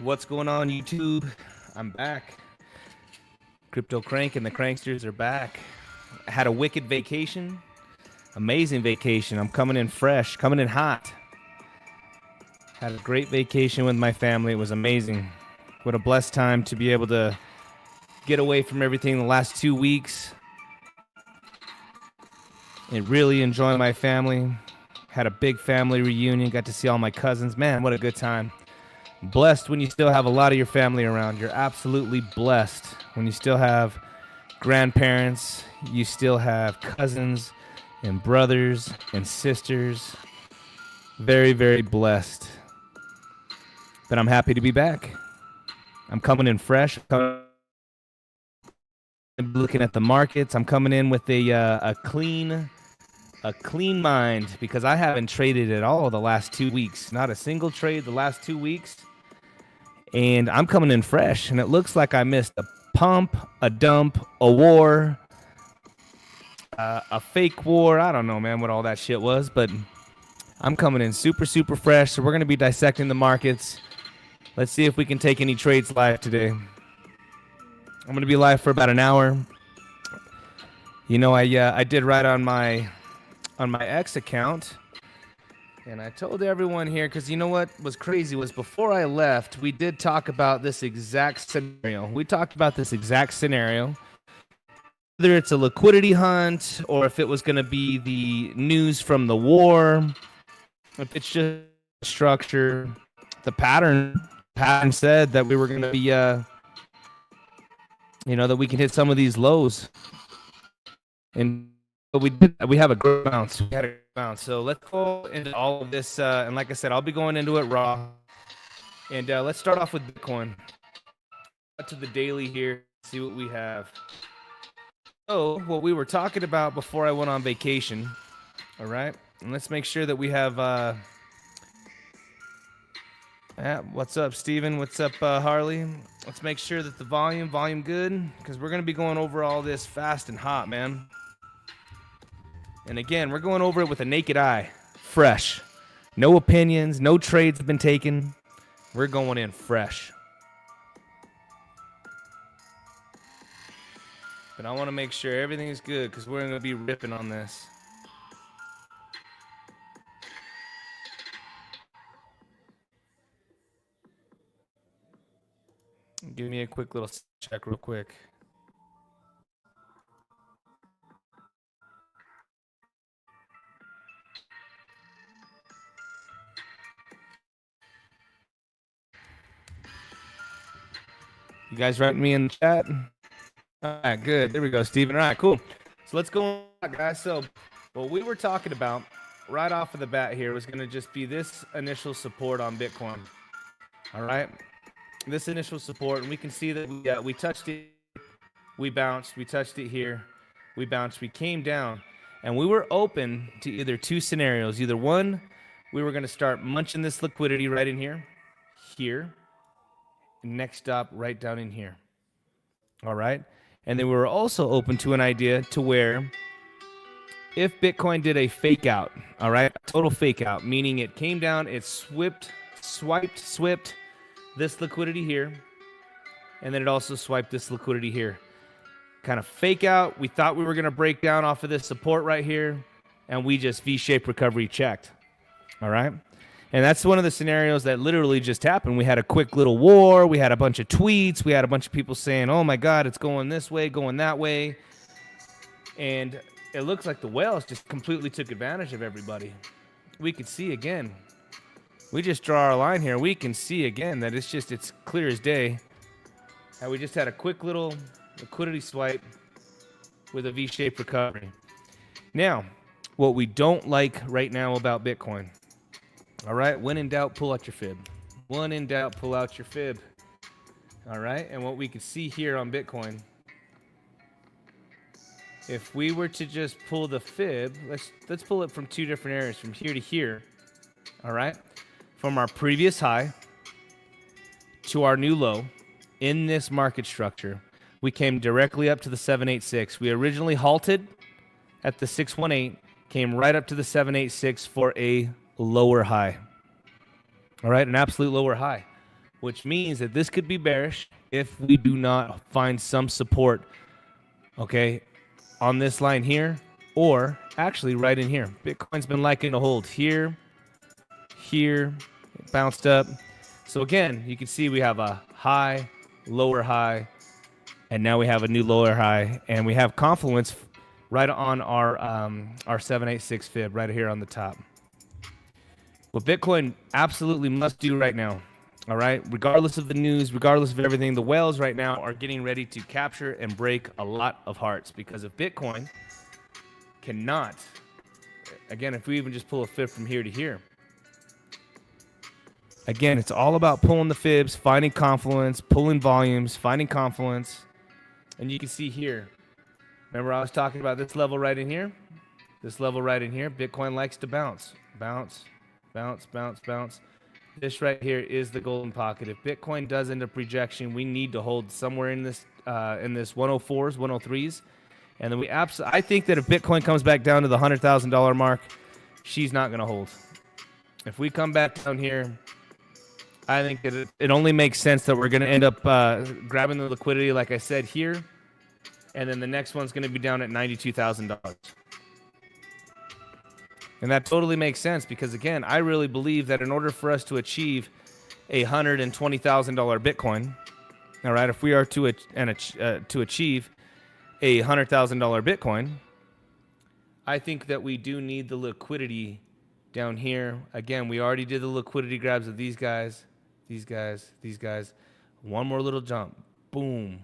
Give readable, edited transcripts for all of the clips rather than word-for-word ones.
What's going on, YouTube? I'm back. Crypto Crank and the Cranksters are back. I had a wicked vacation. Amazing vacation. I'm coming in fresh, coming in hot. Had a great vacation with my family. It was amazing. What a blessed time to be able to get away from everything the last 2 weeks and really enjoy my family. Had a big family reunion. Got to see all my cousins. Man, what a good time. Blessed when you still have a lot of your family around. You're absolutely blessed when you still have grandparents, you still have cousins and brothers and sisters. Very, very blessed. But I'm happy to be back. I'm coming in fresh. I'm looking at the markets. I'm coming in with a clean mind because I haven't traded at all the last 2 weeks. Not a single trade the last 2 weeks. And I'm coming in fresh, and it looks like I missed a pump, a dump, a war, a fake war. I don't know, man, what all that shit was, but I'm coming in super, super fresh. So we're going to be dissecting the markets. Let's see if we can take any trades live today. I'm going to be live for about an hour. You know, I did right on my X account. And I told everyone here, because you know what was crazy was before I left, we did talk about this exact scenario. We talked about this exact scenario. Whether it's a liquidity hunt or if it was going to be the news from the war, if it's just structure, the pattern said that we were going to be, that we can hit some of these lows. And we have a great bounce. We had a great bounce. So let's go into all of this. And like I said, I'll be going into it raw. And let's start off with Bitcoin. To the daily here, see what we have. So what we were talking about before I went on vacation. All right. And let's make sure that we have. What's up, Steven? What's up, Harley? Let's make sure that the volume good, because we're going to be going over all this fast and hot, man. And again, we're going over it with a naked eye, fresh. No opinions, no trades have been taken. We're going in fresh. But I want to make sure everything is good because we're going to be ripping on this. Give me a quick little check real quick. You guys write me in the chat? All right, good. There we go, Steven. All right, cool. So let's go on, guys. So what we were talking about right off of the bat here was going to just be this initial support on Bitcoin. All right? This initial support, and we can see that we touched it, we bounced, we touched it here, we bounced, we came down, and we were open to either two scenarios. Either one, we were going to start munching this liquidity right in here, next stop right down in here. All right. And then we were also open to an idea to where if Bitcoin did a fake out, all right, a total fake out, meaning it came down, it swiped this liquidity here, and then it also swiped this liquidity here. Kind of fake out. We thought we were going to break down off of this support right here, and we just V-shaped recovery checked. All right. And that's one of the scenarios that literally just happened. We had a quick little war. We had a bunch of tweets. We had a bunch of people saying, oh, my God, it's going this way, going that way. And it looks like the whales just completely took advantage of everybody. We could see again. We just draw our line here. We can see again that it's clear as day. And we just had a quick little liquidity swipe with a V-shaped recovery. Now, what we don't like right now about Bitcoin. All right, when in doubt, pull out your fib. When in doubt, pull out your fib. All right, and what we can see here on Bitcoin, if we were to just pull the fib, let's pull it from two different areas, from here to here. All right, from our previous high to our new low in this market structure, we came directly up to the 786. We originally halted at the 618, came right up to the 786 for a lower high. All right, an absolute lower high. which means that this could be bearish if we do not find some support, okay, on this line here, or actually right in here. Bitcoin's been liking to hold here, here, it bounced up. So again, you can see we have a high, lower high, and now we have a new lower high, and we have confluence right on our 786 fib right here on the top. What Bitcoin absolutely must do right now, all right, regardless of the news, regardless of everything, the whales right now are getting ready to capture and break a lot of hearts, because if Bitcoin cannot, again, if we even just pull a fib from here to here, again, it's all about pulling the fibs, finding confluence, pulling volumes, finding confluence. And you can see here, remember I was talking about this level right in here? This level right in here, Bitcoin likes to bounce, bounce, bounce, bounce, bounce. This right here is the golden pocket. If Bitcoin does end up rejection, we need to hold somewhere in this 104s, 103s. And then I think that if Bitcoin comes back down to the $100,000 mark, she's not going to hold. If we come back down here, I think that it only makes sense that we're going to end up grabbing the liquidity, like I said, here. And then the next one's going to be down at $92,000. And that totally makes sense because, again, I really believe that in order for us to achieve a $120,000 Bitcoin, all right, if we are to achieve a $100,000 Bitcoin, I think that we do need the liquidity down here. Again, we already did the liquidity grabs of these guys, these guys, these guys. One more little jump. Boom.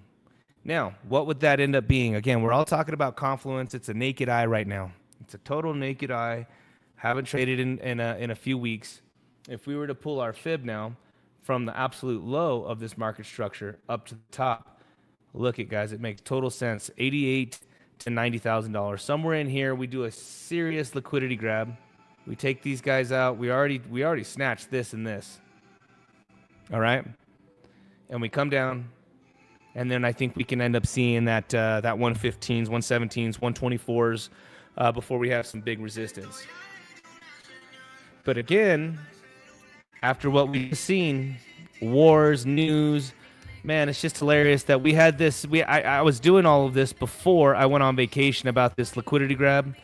Now, what would that end up being? Again, we're all talking about confluence. It's a naked eye right now. It's a total naked eye. Haven't traded in a few weeks. If we were to pull our fib now from the absolute low of this market structure up to the top, look it, guys, it makes total sense. $88,000 to $90,000. Somewhere in here, we do a serious liquidity grab. We take these guys out. We already snatched this and this. All right? And we come down, and then I think we can end up seeing that 115s, 117s, 124s before we have some big resistance. But again, after what we've seen, wars, news, man, it's just hilarious that we had this. I was doing all of this before I went on vacation about this liquidity grab.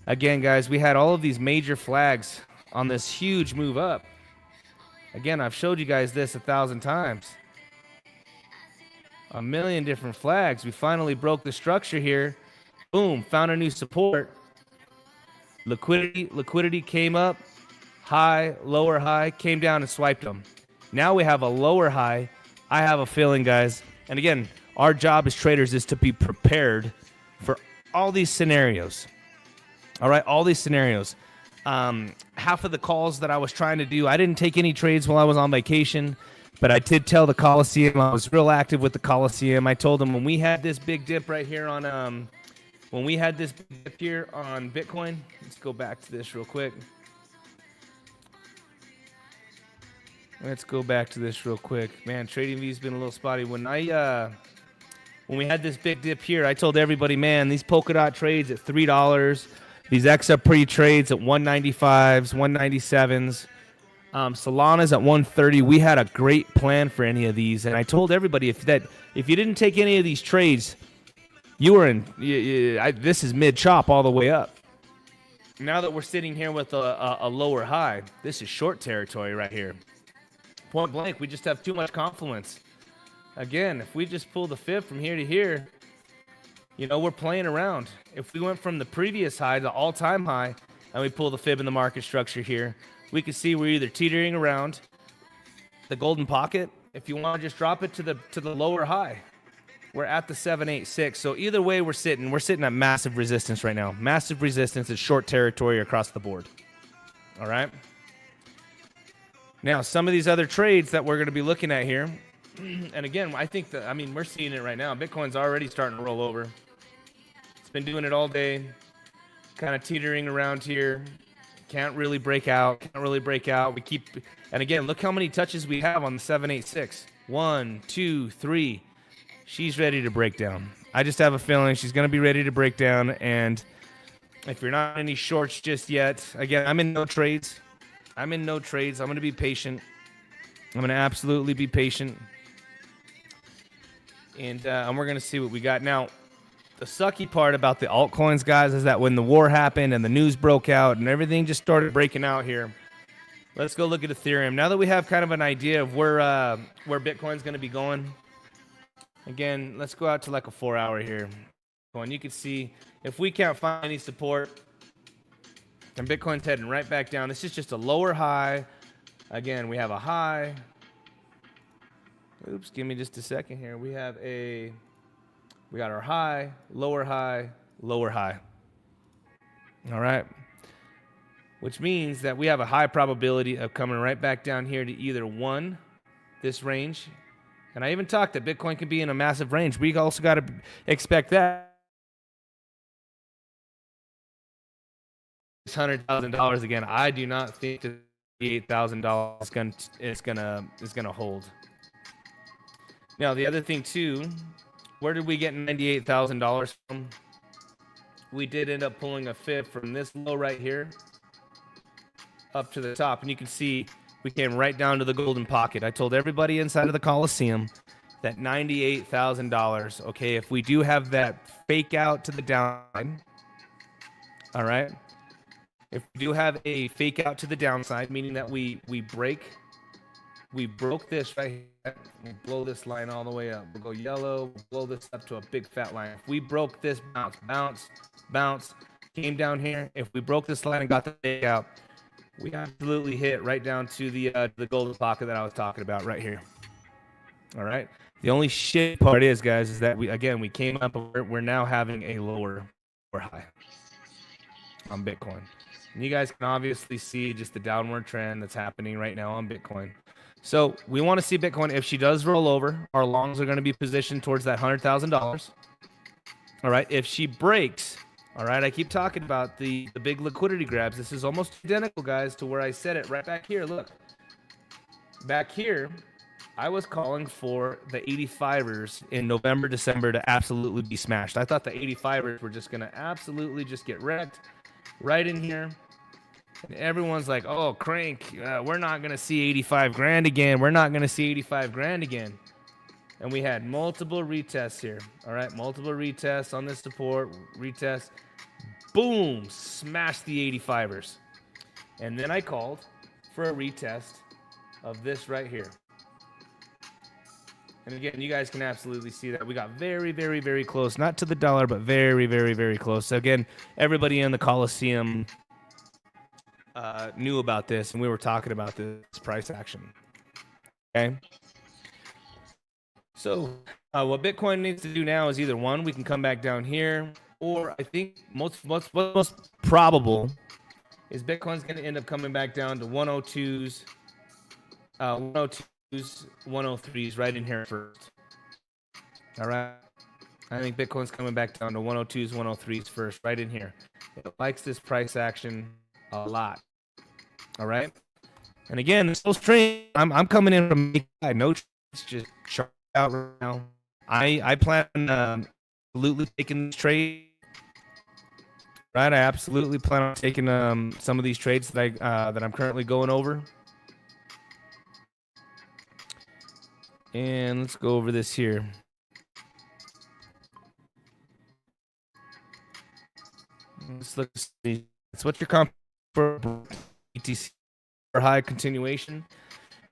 Again, guys, we had all of these major flags on this huge move up. Again, I've showed you guys this 1,000 times. A million different flags. We finally broke the structure here. Boom, found a new support. Liquidity came up. High, lower high, came down and swiped them. Now we have a lower high. I have a feeling, guys, and again, our job as traders is to be prepared for all these scenarios. All right, all these scenarios. Half of the calls that I was trying to do, I didn't take any trades while I was on vacation, but I did tell the Coliseum. I was real active with the Coliseum. I told them when we had this big dip right here on Bitcoin. Let's go back to this real quick. Let's go back to this real quick. Man, TradingView's been a little spotty. When we had this big dip here, I told everybody, man, these Polkadot trades at $3, these XRP trades at 195s, 197s, Solana's at 130. We had a great plan for any of these, and I told everybody if you didn't take any of these trades, you were in. This is mid chop all the way up. Now that we're sitting here with a lower high, this is short territory right here. Point blank, we just have too much confluence. Again, if we just pull the fib from here to here, we're playing around. If we went from the previous high, the all-time high, and we pull the fib in the market structure here, we can see we're either teetering around the golden pocket. If you want to just drop it to the lower high, we're at the 786. So either way, we're sitting at massive resistance right now. Massive resistance is short territory across the board. All right. Now, some of these other trades that we're going to be looking at here, and again, I think we're seeing it right now. Bitcoin's already starting to roll over. It's been doing it all day, kind of teetering around here. Can't really break out. And again, look how many touches we have on the 786. 1, 2, 3. She's ready to break down. I just have a feeling she's going to be ready to break down. And if you're not in any shorts just yet, again, I'm in no trades. I'm going to be patient. I'm going to absolutely be patient. And we're going to see what we got. Now, the sucky part about the altcoins, guys, is that when the war happened and the news broke out and everything just started breaking out here, let's go look at Ethereum. Now that we have kind of an idea of where Bitcoin's going to be going, again, let's go out to like a 4-hour here. And you can see if we can't find any support, and Bitcoin's heading right back down. This is just a lower high. Again, we have a high. Oops, give me just a second here. We got our high, lower high, lower high. All right. Which means that we have a high probability of coming right back down here to either one, this range. And I even talked that Bitcoin can be in a massive range. We also got to expect that. $100,000 again. I do not think that $8,000 is gonna hold. Now the other thing too, where did we get $98,000 from? We did end up pulling a fib from this low right here up to the top, and you can see we came right down to the golden pocket. I told everybody inside of the Coliseum that $98,000. Okay, if we do have that fake out to the downside, all right. If we do have a fake out to the downside, meaning that we broke this right here, we'll blow this line all the way up. We'll go yellow, blow this up to a big fat line. If we broke this bounce, came down here. If we broke this line and got the fake out, we absolutely hit right down to the golden pocket that I was talking about right here. All right. The only shit part is, guys, is that we came up. We're now having a lower high on Bitcoin. And you guys can obviously see just the downward trend that's happening right now on Bitcoin. So we want to see Bitcoin. If she does roll over, our longs are going to be positioned towards that $100,000. All right. If she breaks, all right, I keep talking about the big liquidity grabs. This is almost identical, guys, to where I said it right back here. Look, back here, I was calling for the 85ers in November, December to absolutely be smashed. I thought the 85ers were just going to absolutely just get wrecked right in here. And everyone's like, oh, crank, we're not going to see 85 grand again. We're not going to see 85 grand again. And we had multiple retests here. All right, multiple retests on this support, retest. Boom, smashed the 85ers. And then I called for a retest of this right here. And again, you guys can absolutely see that. We got very, very, very close. Not to the dollar, but very, very, very close. So again, everybody in the Coliseum knew about this, and we were talking about this price action. Okay? So what Bitcoin needs to do now is either one, we can come back down here, or I think most probable is Bitcoin's going to end up coming back down to 102s, 103s right in here first. All right. I think Bitcoin's coming back down to 102s, 103s first, right in here. It likes this price action a lot. All right. And again, it's so strange. I'm coming in from no trades, just chart out right now. I plan on absolutely taking this trade. Right. I absolutely plan on taking some of these trades that I'm currently going over. And let's go over this here. Let's look. That's what you're comp for BTC or high continuation.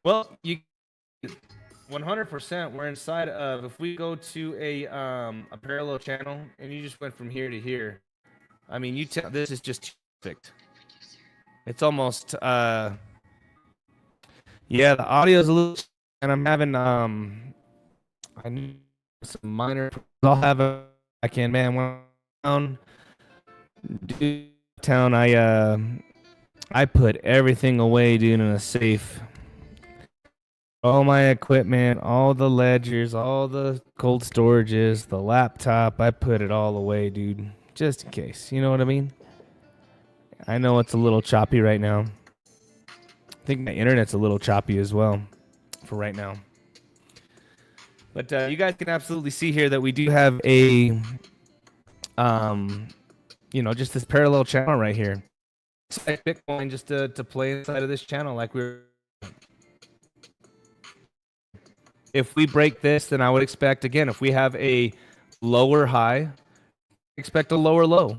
Well, you 100%. We're inside of. If we go to a parallel channel and you just went from here to here, I mean, you tell this is just perfect. It's almost yeah. The audio's a little. And I'm having I need some minor. I'll have a I can man down. Town. I put everything away, dude, in a safe. All my equipment, all the ledgers, all the cold storages, the laptop. I put it all away, dude, just in case. You know what I mean? I know it's a little choppy right now. I think my internet's a little choppy as well. For right now, but you guys can absolutely see here that we do have a just this parallel channel right here. Expect Bitcoin just to play inside of this channel like we're if we break this, then I would expect, again, if we have a lower high, expect a lower low.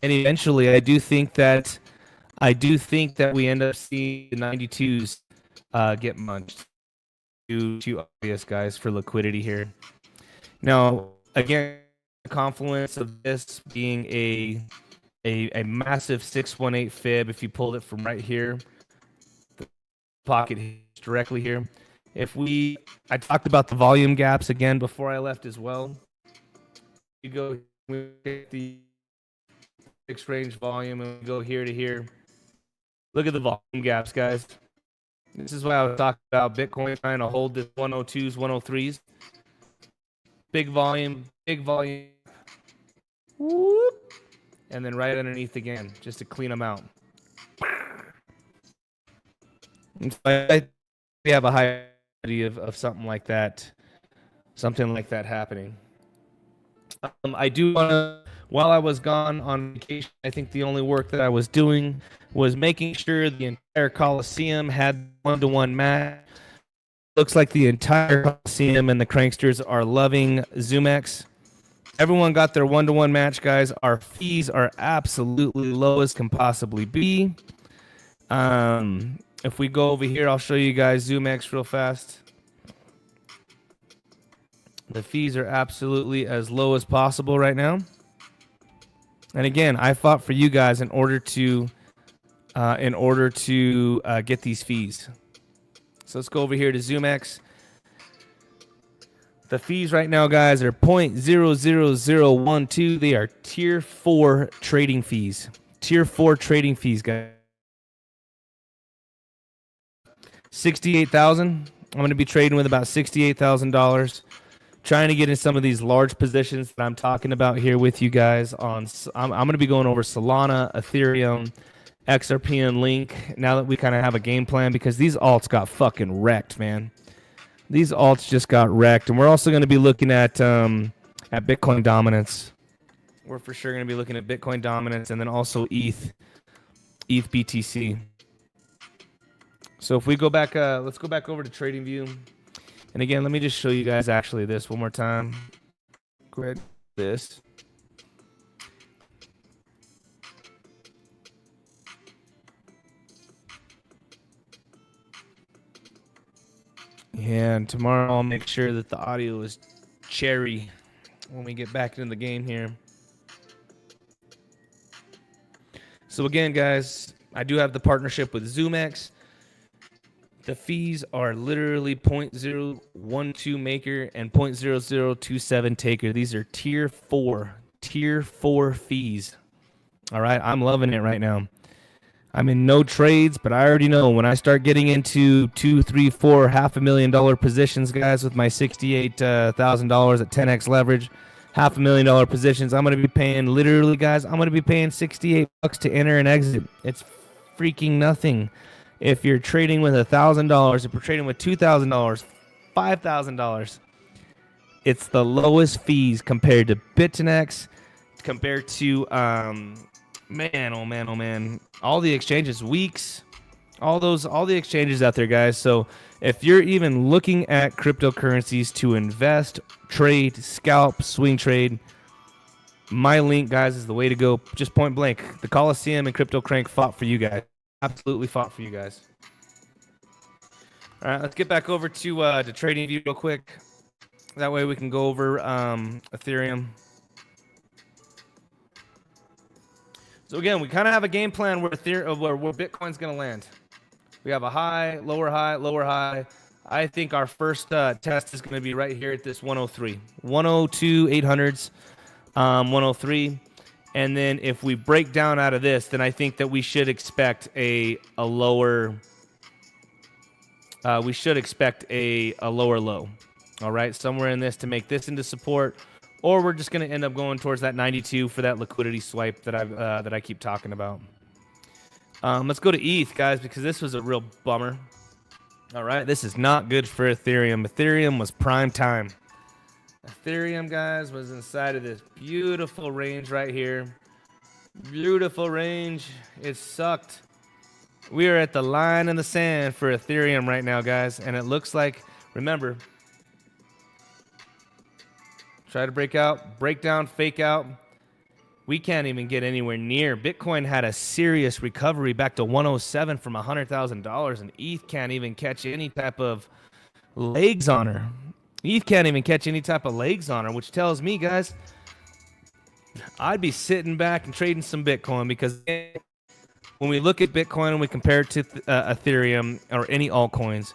And eventually, I do think that we end up seeing the 92s get munched. Too obvious, guys, for liquidity here. Now, again, the confluence of this being a massive 618 fib, if you pulled it from right here, the pocket hits directly here. I talked about the volume gaps again before I left as well. You go, we get the fixed range volume, and we go here to here. Look at the volume gaps, guys. This is why I was talking about Bitcoin trying to hold this 102s, 103s. Big volume, whoop, and then right underneath again, just to clean them out. We have a high probability of something like that happening. I do want to, while I was gone on vacation, I think the only work that I was doing was making sure the entire Coliseum had one-to-one match. Looks like the entire Coliseum and the Cranksters are loving Zoomex. Everyone got their one-to-one match, guys. Our fees are absolutely low as can possibly be. If we go over here, I'll show you guys Zoomex real fast. The fees are absolutely as low as possible right now. And again, I fought for you guys in order to get these fees. So let's go over here to Zoomex. The fees right now, guys, are 0.00012. They are tier 4 trading fees. Tier 4 trading fees, guys. 68,000. I'm going to be trading with about $68,000. Trying to get in some of these large positions that I'm talking about here with you guys. I'm going to be going over Solana, Ethereum, XRP, and Link. Now that we kind of have a game plan, because these alts got fucking wrecked, man. These alts just got wrecked, and we're also going to be looking at Bitcoin dominance. We're for sure going to be looking at Bitcoin dominance, and then also ETH BTC. So if we go back, let's go back over to TradingView. And again, let me just show you guys actually this one more time. Go ahead, this. And tomorrow I'll make sure that the audio is cherry when we get back into the game here. So again, guys, I do have the partnership with Zoomex. The fees are literally 0.012 maker and 0.0027 taker. These are tier 4 fees. All right, I'm loving it right now. I'm in no trades, but I already know when I start getting into $2, $3, $4, $500,000 positions, guys, with my $68,000 at 10x leverage, $500,000 positions, I'm going to be paying, literally, guys, I'm going to be paying $68 to enter and exit. It's freaking nothing. If you're trading with $1,000, if you're trading with $2,000, $5,000, it's the lowest fees compared to BitNex, compared to man, oh man, all the exchanges, Weeks, all the exchanges out there, guys. So if you're even looking at cryptocurrencies to invest, trade, scalp, swing trade, my link, guys, is the way to go. Just point blank. The Coliseum and Crypto Crank fought for you guys. Absolutely fought for you guys. All right, let's get back over to TradingView real quick. That way we can go over Ethereum. So again, we kind of have a game plan where Bitcoin's going to land. We have a high, lower high, lower high. I think our first test is going to be right here at this 103. 102, 800s, 103. And then if we break down out of this, then I think that we should expect a lower low. All right, somewhere in this to make this into support, or we're just going to end up going towards that 92 for that liquidity swipe that I keep talking about. Let's go to ETH, guys, because this was a real bummer. All right, this is not good for Ethereum. Ethereum was prime time. Ethereum, guys, was inside of this beautiful range right here. Beautiful range. It sucked. We are at the line in the sand for Ethereum right now, guys. And it looks like, remember, Try to break out, break down, fake out. We can't even get anywhere near. Bitcoin had a serious recovery back to 107 from $100,000, and ETH can't even catch any type of legs on her. ETH can't even catch any type of legs on her, which tells me, guys, I'd be sitting back and trading some Bitcoin, because when we look at Bitcoin and we compare it to Ethereum or any altcoins,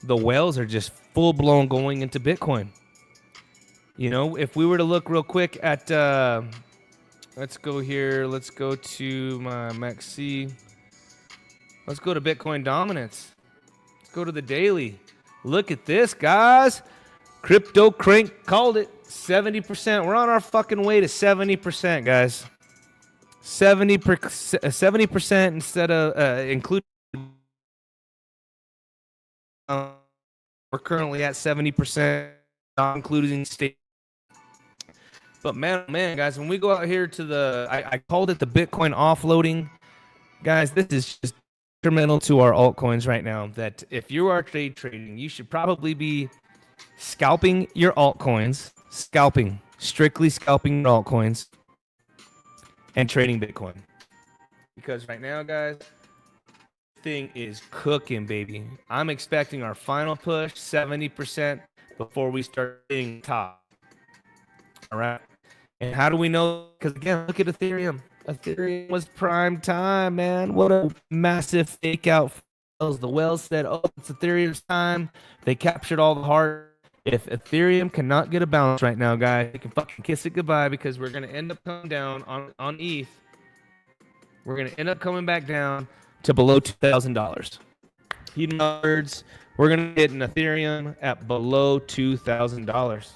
the whales are just full-blown going into Bitcoin. You know, if we were to look real quick at... let's go here. Let's go to my MaxC. Let's go to Bitcoin dominance. Let's go to the daily. Look at this, guys. Crypto Crank called it. 70%. We're on our fucking way to 70%, guys. 70% instead of including. We're currently at 70%, not including state. But man, guys, when we go out here to the, I called it the Bitcoin offloading. Guys, this is just detrimental to our altcoins right now. That if you are trading, you should probably be scalping your altcoins, strictly scalping your altcoins, and trading Bitcoin. Because right now, guys, thing is cooking, baby. I'm expecting our final push, 70%, before we start hitting top. All right. And how do we know? Because again, look at Ethereum. Ethereum was prime time, man. What a massive fake out. The whales said, oh, it's Ethereum's time. They captured all the heart. If Ethereum cannot get a bounce right now, guys, they can fucking kiss it goodbye, because we're going to end up coming down on ETH. We're going to end up coming back down to below $2,000. In other words, we're going to hit an Ethereum at below $2,000.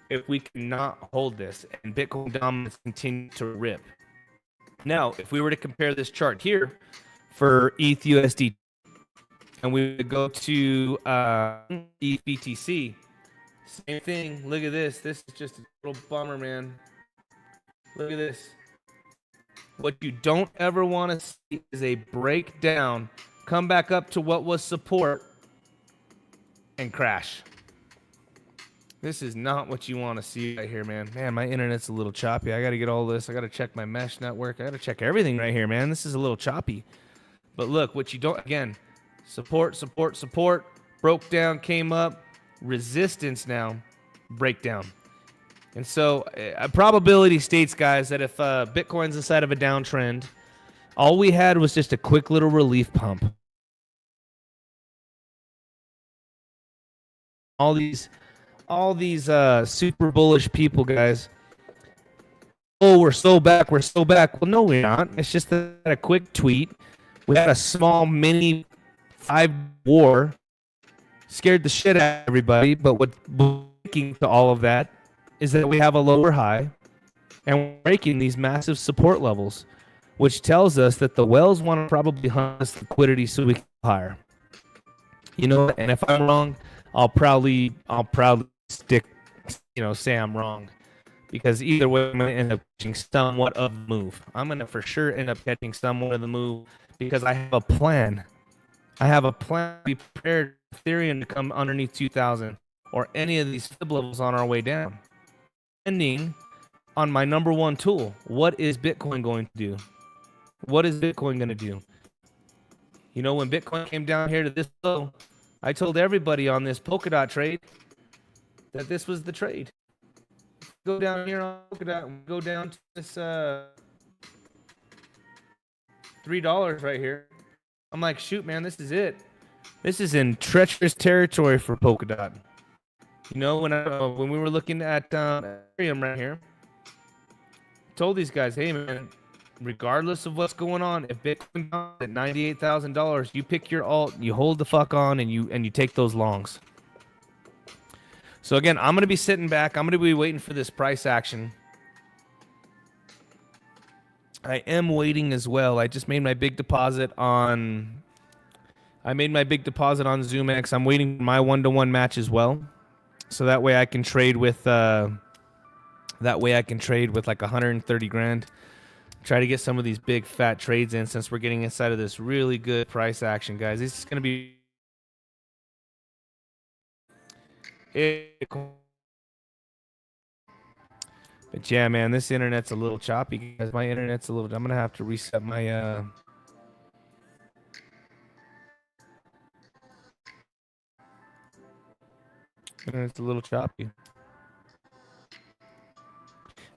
If we cannot hold this and Bitcoin dominance continues to rip. Now, if we were to compare this chart here for ETH USD, and we would go to ETH BTC, same thing. Look at this. This is just a little bummer, man. Look at this. What you don't ever want to see is a breakdown, come back up to what was support, and crash. This is not what you want to see right here, man. Man, my internet's a little choppy. I got to get all this. I got to check my mesh network. I got to check everything right here, man. This is a little choppy. But look, what you don't, again, support, broke down, came up, resistance now, breakdown. And so a probability states, guys, that if Bitcoin's inside of a downtrend, all we had was just a quick little relief pump. All these super bullish people, guys. Oh, we're so back. Well, no, we're not. It's just that a quick tweet. We had a small mini 5 war. Scared the shit out of everybody. But what's breaking to all of that is that we have a lower high, and we're breaking these massive support levels, which tells us that the whales want to probably hunt this liquidity so we can go higher. You know, and if I'm wrong, I'll proudly stick, say I'm wrong, because either way, I'm going to end up catching somewhat of the move. I'm going to for sure end up catching somewhat of the move, because I have a plan. I have a plan to be prepared for Ethereum to come underneath 2,000 or any of these fib levels on our way down. Depending on my number one tool, what is Bitcoin going to do? What is Bitcoin going to do? You know, when Bitcoin came down here to this low, I told everybody on this Polkadot trade that this was the trade. Go down here on Polkadot and go down to this $3 right here. I'm like, shoot, man, this is it. This is in treacherous territory for Polkadot. You know, when we were looking at Ethereum right here, I told these guys, hey, man, regardless of what's going on, if Bitcoin at $98,000, you pick your alt, you hold the fuck on, and you take those longs. So again, I'm going to be sitting back. I'm going to be waiting for this price action. I am waiting as well. I just made my big deposit on Zoomex. I'm waiting for my 1-to-1 match as well. So that way I can trade with like 130 grand. Try to get some of these big fat trades in, since we're getting inside of this really good price action, guys. This is going to be But yeah, man, this internet's a little choppy, guys. My internet's a little. I'm gonna have to reset my. Internet's a little choppy.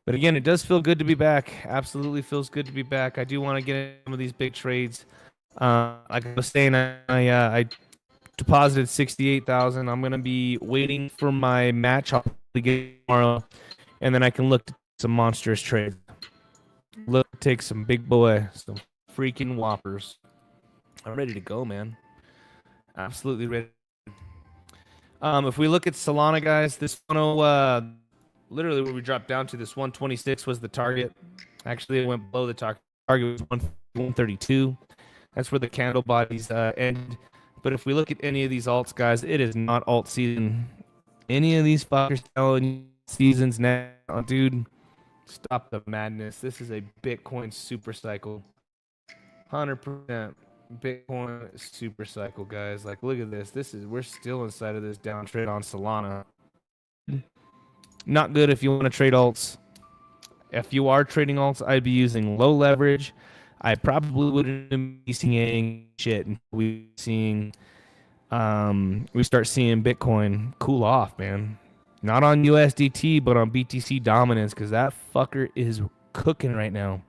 But again, it does feel good to be back. Absolutely feels good to be back. I do want to get into some of these big trades. Like I was saying, I deposited 68,000. I'm gonna be waiting for my match. I'll probably get it tomorrow, and then I can look at some monstrous trades. Look, take some big boy, some freaking whoppers. I'm ready to go, man. Absolutely ready. If we look at Solana, guys, this 10, literally where we dropped down to, this 126 was the target. Actually, it went below the target. Target was 132. That's where the candle bodies end. But if we look at any of these alts, guys, it is not alt season. Any of these fuckers telling seasons now, dude. Stop the madness. This is a Bitcoin super cycle. 100% Bitcoin super cycle, guys. Like, look at this. We're still inside of this downtrend on Solana. Not good if you want to trade alts. If you are trading alts, I'd be using low leverage. I probably wouldn't be seeing any shit until we start seeing Bitcoin cool off, man. Not on USDT, but on BTC dominance, because that fucker is cooking right now.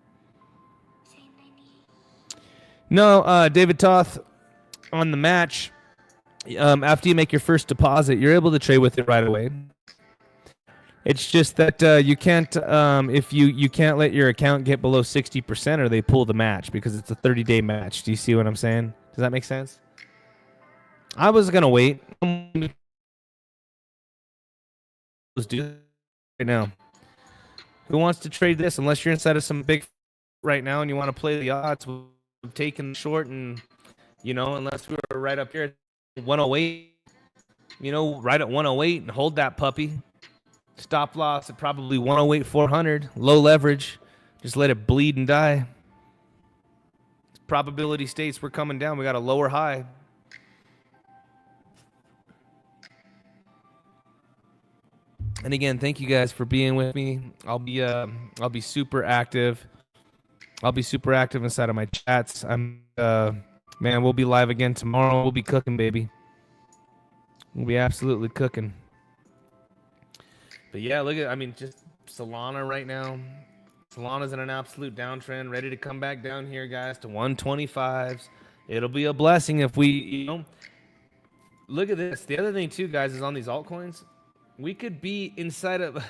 No, David Toth, on the match, after you make your first deposit, you're able to trade with it right away. It's just that you can't, if you can't let your account get below 60%, or they pull the match, because it's a 30-day match. Do you see what I'm saying? Does that make sense? I was gonna wait. Let's do it right now. Who wants to trade this? Unless you're inside of some big right now and you want to play the odds, we've taken short, and unless we were right up here at 108, right at 108 and hold that puppy. Stop loss at probably 108,400. Low leverage. Just let it bleed and die. Probability states we're coming down. We got a lower high. And again, thank you guys for being with me. I'll be super active. I'll be super active inside of my chats. Man, we'll be live again tomorrow. We'll be cooking, baby. We'll be absolutely cooking. But yeah, just Solana right now. Solana's in an absolute downtrend, ready to come back down here, guys, to 125s. It'll be a blessing if we, look at this. The other thing too, guys, is on these altcoins, we could be inside of,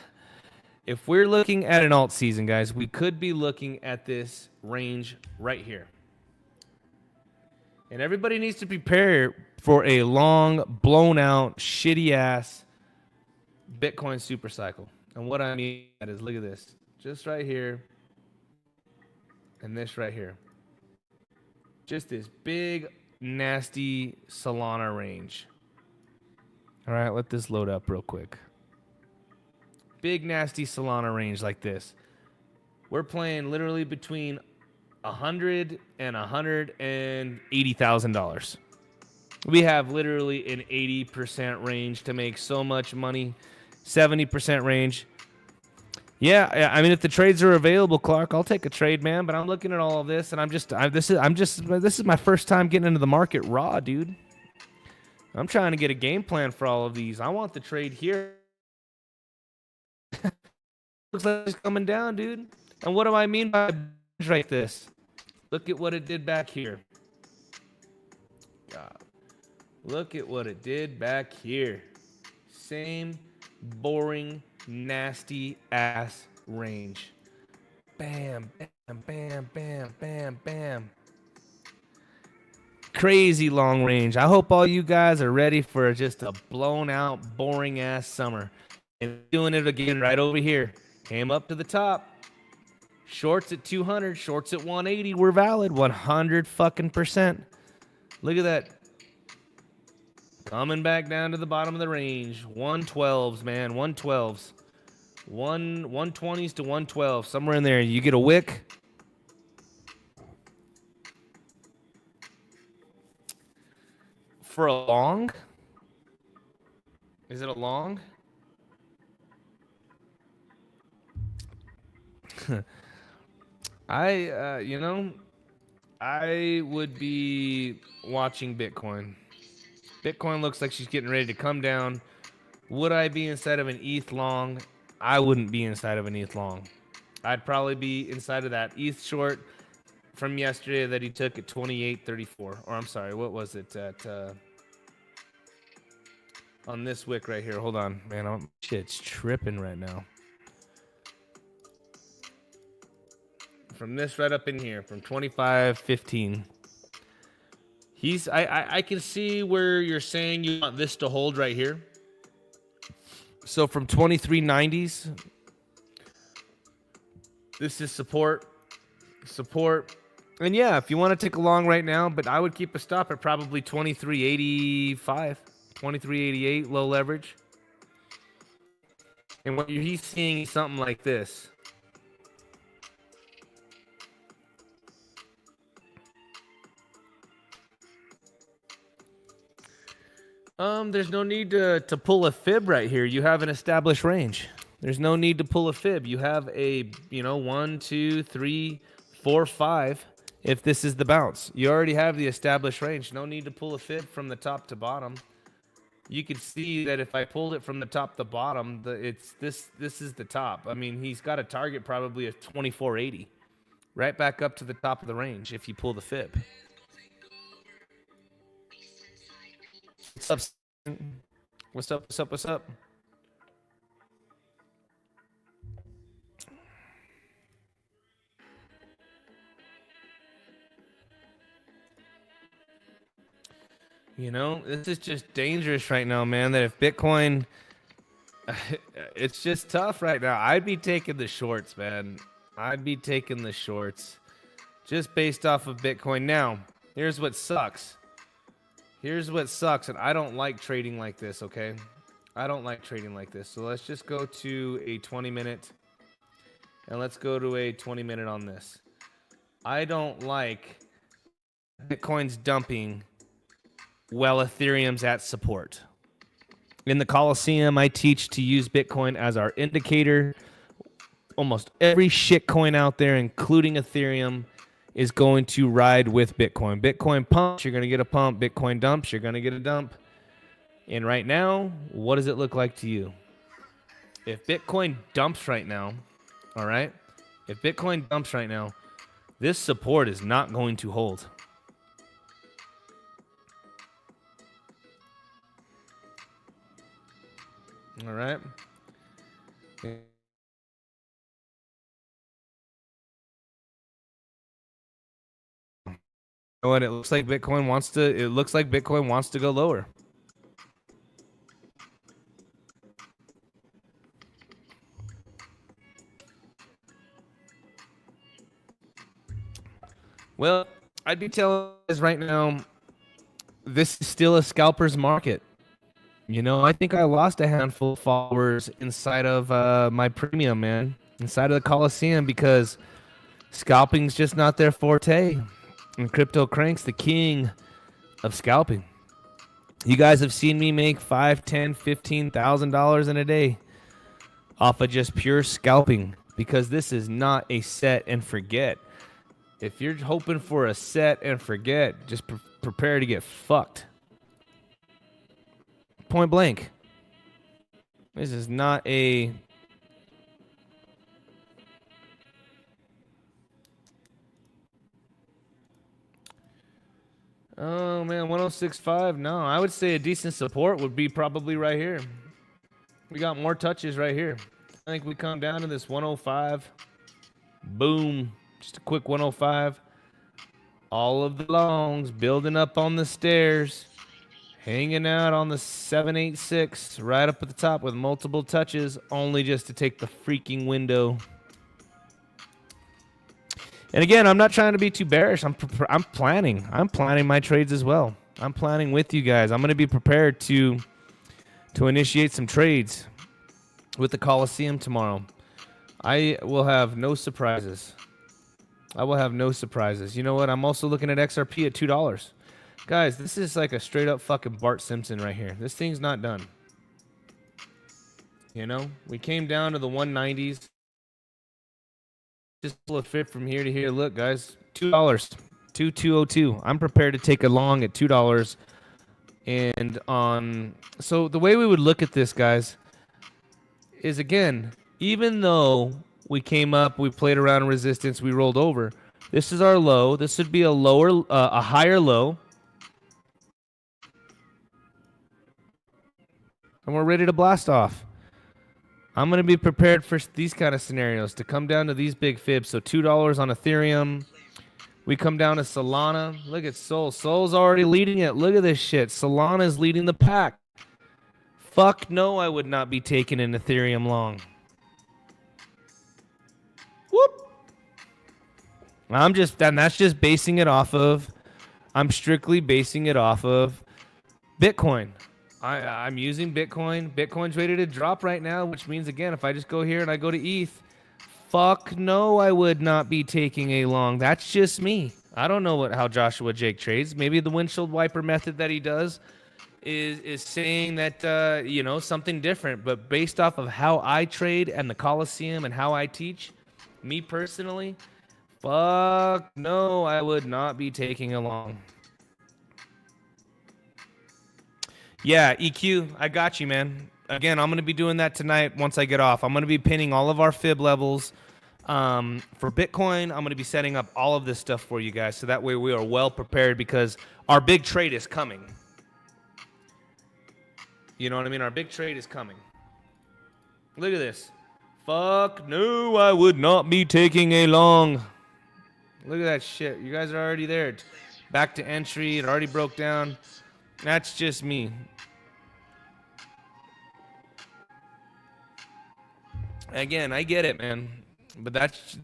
if we're looking at an alt season, guys, we could be looking at this range right here. And everybody needs to prepare for a long, blown out, shitty ass Bitcoin super cycle. And what I mean is, look at this. Just right here. And this right here. Just this big, nasty Solana range. All right, let this load up real quick. Big, nasty Solana range like this. We're playing literally between $100,000 and $180,000. We have literally an 80% range to make so much money. 70% range. Yeah, I mean, if the trades are available, Clark, I'll take a trade, man. But I'm looking at all of this, and this is my first time getting into the market raw, dude. I'm trying to get a game plan for all of these. I want the trade here. Looks like it's coming down, dude. And what do I mean by right this? Look at what it did back here. God. Look at what it did back here. Same boring, nasty ass range. Bam, bam, bam, bam, bam, bam. Crazy long range. I hope all you guys are ready for just a blown out, boring ass summer. And doing it again right over here. Came up to the top. Shorts at 200, shorts at 180 were valid. 100 fucking %. Look at that. Coming back down to the bottom of the range. 112s, man. 112s. 120s to 112. Somewhere in there. You get a wick. For a long? Is it a long? You know, I would be watching Bitcoin. Bitcoin looks like she's getting ready to come down. Would I be inside of an ETH long? I wouldn't be inside of an ETH long. I'd probably be inside of that ETH short from yesterday that he took at 28.34. Or I'm sorry, what was it at on this wick right here? Hold on, man. Shit's tripping right now. From this right up in here, from 25.15. I can see where you're saying you want this to hold right here. So from 23.90s, this is support. And yeah, if you want to take a long right now, but I would keep a stop at probably 23.85, 23.88, low leverage. And what he's seeing is something like this. There's no need to pull a fib right here. You have an established range. There's no need to pull a fib. You have a, 1, 2, 3, 4, 5. If this is the bounce, you already have the established range. No need to pull a fib from the top to bottom. You can see that if I pulled it from the top to bottom, this is the top. I mean, he's got a target probably of 24.80, right back up to the top of the range if you pull the fib. What's up? What's up? What's up? What's up? This is just dangerous right now, man. That if Bitcoin, it's just tough right now. I'd be taking the shorts, man. I'd be taking the shorts just based off of Bitcoin. Now, here's what sucks. And I don't like trading like this, okay? I don't like trading like this. So let's just go to a 20-minute, and let's go to a 20-minute on this. I don't like Bitcoin's dumping while Ethereum's at support. In the Coliseum, I teach to use Bitcoin as our indicator. Almost every shitcoin out there, including Ethereum, is going to ride with Bitcoin. Bitcoin pumps, you're going to get a pump. Bitcoin dumps, you're going to get a dump. And right now, what does it look like to you? If Bitcoin dumps right now, all right? If Bitcoin dumps right now, this support is not going to hold. All right. And it looks like Bitcoin wants to go lower. Well, I'd be telling you guys right now, this is still a scalper's market. I think I lost a handful of followers inside of my premium, man, inside of the Coliseum, because scalping's just not their forte. And Crypto Crank's the king of scalping. You guys have seen me make $5,000, $10,000, $15,000 in a day off of just pure scalping, because this is not a set and forget. If you're hoping for a set and forget, just prepare to get fucked. Point blank. This is not a... Oh, man, 106.5. No, I would say a decent support would be probably right here. We got more touches right here. I think we come down to this 105. Boom. Just a quick 105. All of the longs building up on the stairs. Hanging out on the 786 right up at the top with multiple touches, only just to take the freaking window. And again, I'm not trying to be too bearish. I'm planning. I'm planning my trades as well. I'm planning with you guys. I'm going to be prepared to initiate some trades with the Coliseum tomorrow. I will have no surprises. I will have no surprises. You know what? I'm also looking at XRP at $2. Guys, this is like a straight up fucking Bart Simpson right here. This thing's not done. We came down to the 190s. just pull a fib from here to here. Look, guys, $2, 2202. I'm prepared to take a long at $2. And so the way we would look at this, guys, is again, even though we came up, we played around in resistance, we rolled over. This is our low. This would be a higher low. And we're ready to blast off. I'm going to be prepared for these kind of scenarios to come down to these big fibs. So $2 on Ethereum. We come down to Solana. Look at Sol. Sol's already leading it. Look at this shit. Solana is leading the pack. Fuck no, I would not be taking an Ethereum long. Whoop. That's just basing it off of, I'm strictly basing it off of Bitcoin. I'm using Bitcoin. Bitcoin's ready to drop right now, which means, again, if I just go here and I go to ETH, fuck no, I would not be taking a long. That's just me. I don't know how Joshua Jake trades. Maybe the windshield wiper method that he does is saying that, something different. But based off of how I trade and the Coliseum and how I teach, me personally, fuck no, I would not be taking a long. Yeah, EQ, I got you, man. Again, I'm going to be doing that tonight once I get off. I'm going to be pinning all of our fib levels. For Bitcoin, I'm going to be setting up all of this stuff for you guys, so that way we are well prepared because our big trade is coming. You know what I mean? Our big trade is coming. Look at this. Fuck no, I would not be taking a long. Look at that shit. You guys are already there. Back to entry. It already broke down. That's just me. Again, I get it, man. But that's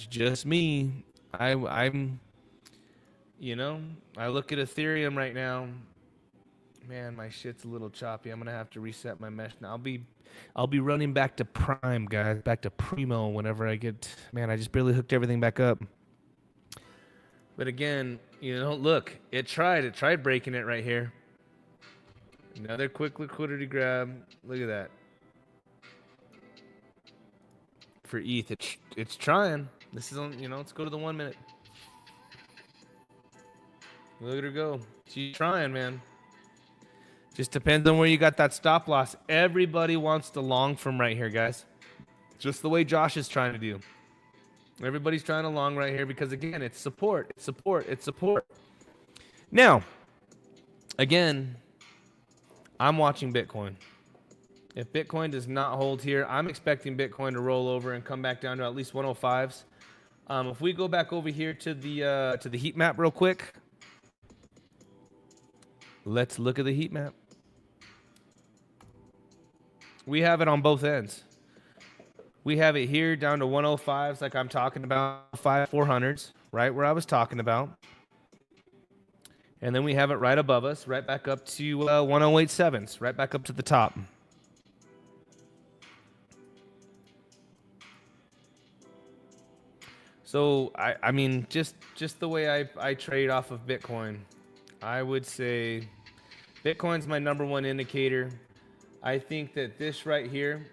just me. I'm I look at Ethereum right now. Man, my shit's a little choppy. I'm gonna have to reset my mesh now. I'll be running back to Prime, guys, back to Primo whenever I get. Man, I just barely hooked everything back up. But again, look, it tried breaking it right here. Another quick liquidity grab. Look at that. For ETH, it's trying. This is on, let's go to the 1 minute. Look at her go. She's trying, man. Just depends on where you got that stop loss. Everybody wants to long from right here, guys. Just the way Josh is trying to do. Everybody's trying to long right here because, again, it's support. It's support. It's support. Now, again, I'm watching Bitcoin. If Bitcoin does not hold here, I'm expecting Bitcoin to roll over and come back down to at least 105s. If we go back over here to the heat map real quick, let's look at the heat map. We have it on both ends. We have it here down to 105s like I'm talking about, 400s, right where I was talking about. And then we have it right above us, right back up to 108.7s, right back up to the top. So, I mean, just the way I trade off of Bitcoin, I would say Bitcoin's my number one indicator. I think that this right here,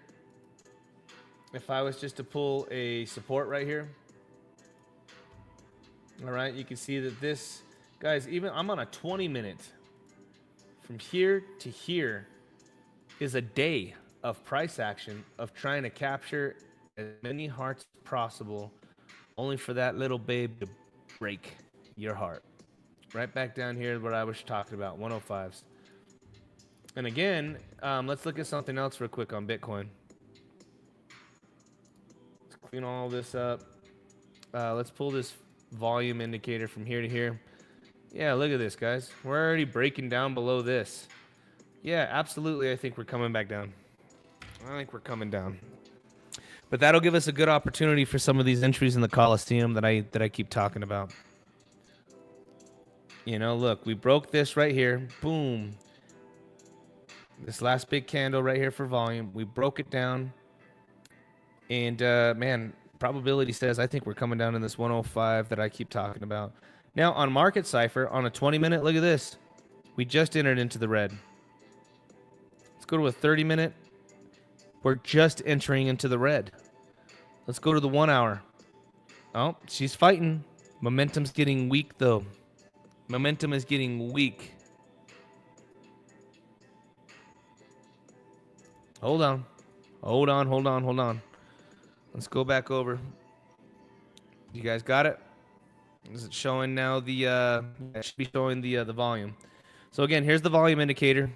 if I was just to pull a support right here, all right, you can see that this, guys, even I'm on a 20-minute. From here to here is a day of price action of trying to capture as many hearts as possible, only for that little babe to break your heart. Right back down here where I was talking about, 105s. And again, let's look at something else real quick on Bitcoin. Let's clean all this up. Let's pull this volume indicator from here to here. Yeah, look at this, guys. We're already breaking down below this. Yeah, absolutely. I think we're coming back down. I think we're coming down. But that'll give us a good opportunity for some of these entries in the Coliseum that I keep talking about. Look, we broke this right here. Boom. This last big candle right here for volume. We broke it down. And, man, probability says I think we're coming down in this 105 that I keep talking about. Now, on Market Cipher, on a 20-minute, look at this. We just entered into the red. Let's go to a 30-minute. We're just entering into the red. Let's go to the 1 hour. Oh, she's fighting. Momentum's getting weak, though. Momentum is getting weak. Hold on. Hold on, hold on, hold on. Let's go back over. You guys got it? Is it showing now the, it should be showing the volume. So again, here's the volume indicator.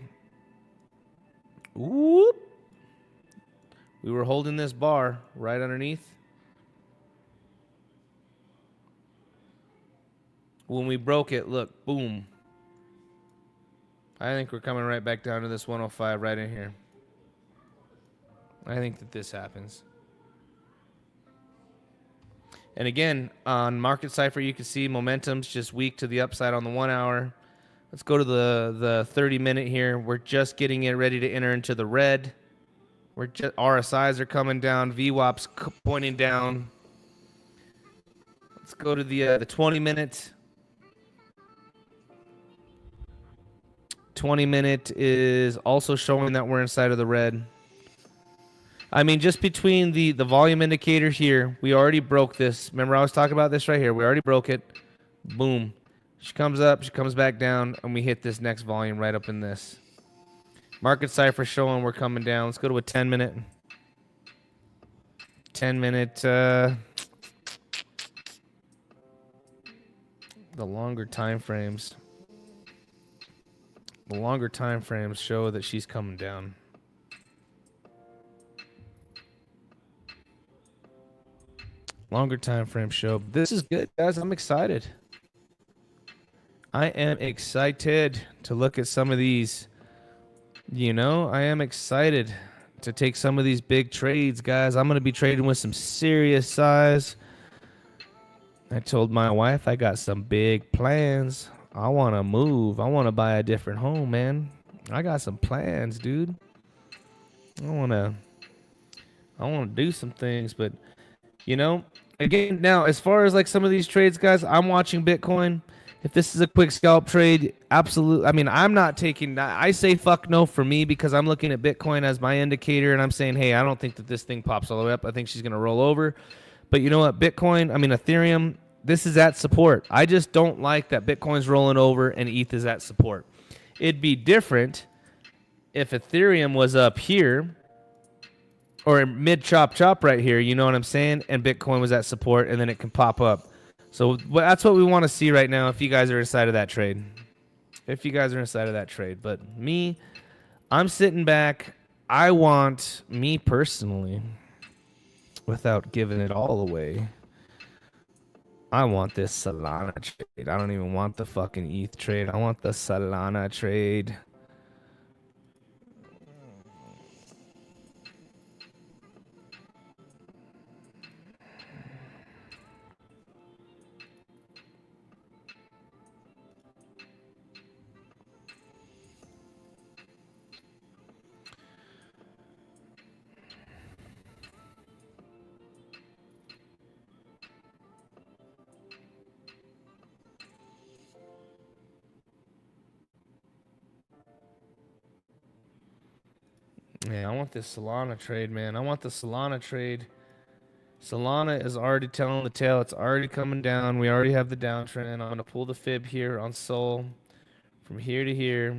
Whoop. We were holding this bar right underneath. When we broke it, look, boom. I think we're coming right back down to this 105 right in here. I think that this happens. And again, on Market Cypher, you can see momentum's just weak to the upside on the 1 hour. Let's go to the 30-minute here. We're just getting it ready to enter into the red. We're just, RSIs are coming down. VWAP's pointing down. Let's go to the 20-minute. 20-minute is also showing that we're inside of the red. I mean, just between the volume indicator here, we already broke this. Remember, I was talking about this right here. We already broke it. Boom. She comes up, she comes back down, and we hit this next volume right up in this. Market Cypher showing we're coming down. Let's go to a 10-minute. 10-minute. The longer time frames. The longer time frames show that she's coming down. Longer time frame show. This is good, guys. I'm excited. I am excited to look at some of these. You know, I am excited to take some of these big trades, guys. I'm going to be trading with some serious size. I told my wife I got some big plans. I want to move. I want to buy a different home, man. I got some plans, dude. I want to do some things, but you know, again, now as far as like some of these trades, guys, I'm watching Bitcoin. If this is a quick scalp trade, absolutely. I mean, I'm not taking that. I say fuck no for me because I'm looking at Bitcoin as my indicator and I'm saying, hey, I don't think that this thing pops all the way up. I think she's going to roll over. But you know what? Bitcoin, I mean, Ethereum, this is at support. I just don't like that Bitcoin's rolling over and ETH is at support. It'd be different if Ethereum was up here or mid chop right here, you know what I'm saying? And Bitcoin was at support and then it can pop up. So that's what we want to see right now if you guys are inside of that trade. If you guys are inside of that trade. But me, I'm sitting back. I want, me personally, without giving it all away, I want this Solana trade. I don't even want the fucking ETH trade. I want the Solana trade. Yeah, I want this Solana trade, man. I want the Solana trade. Solana is already telling the tale. It's already coming down. We already have the downtrend. I'm going to pull the fib here on Sol from here to here.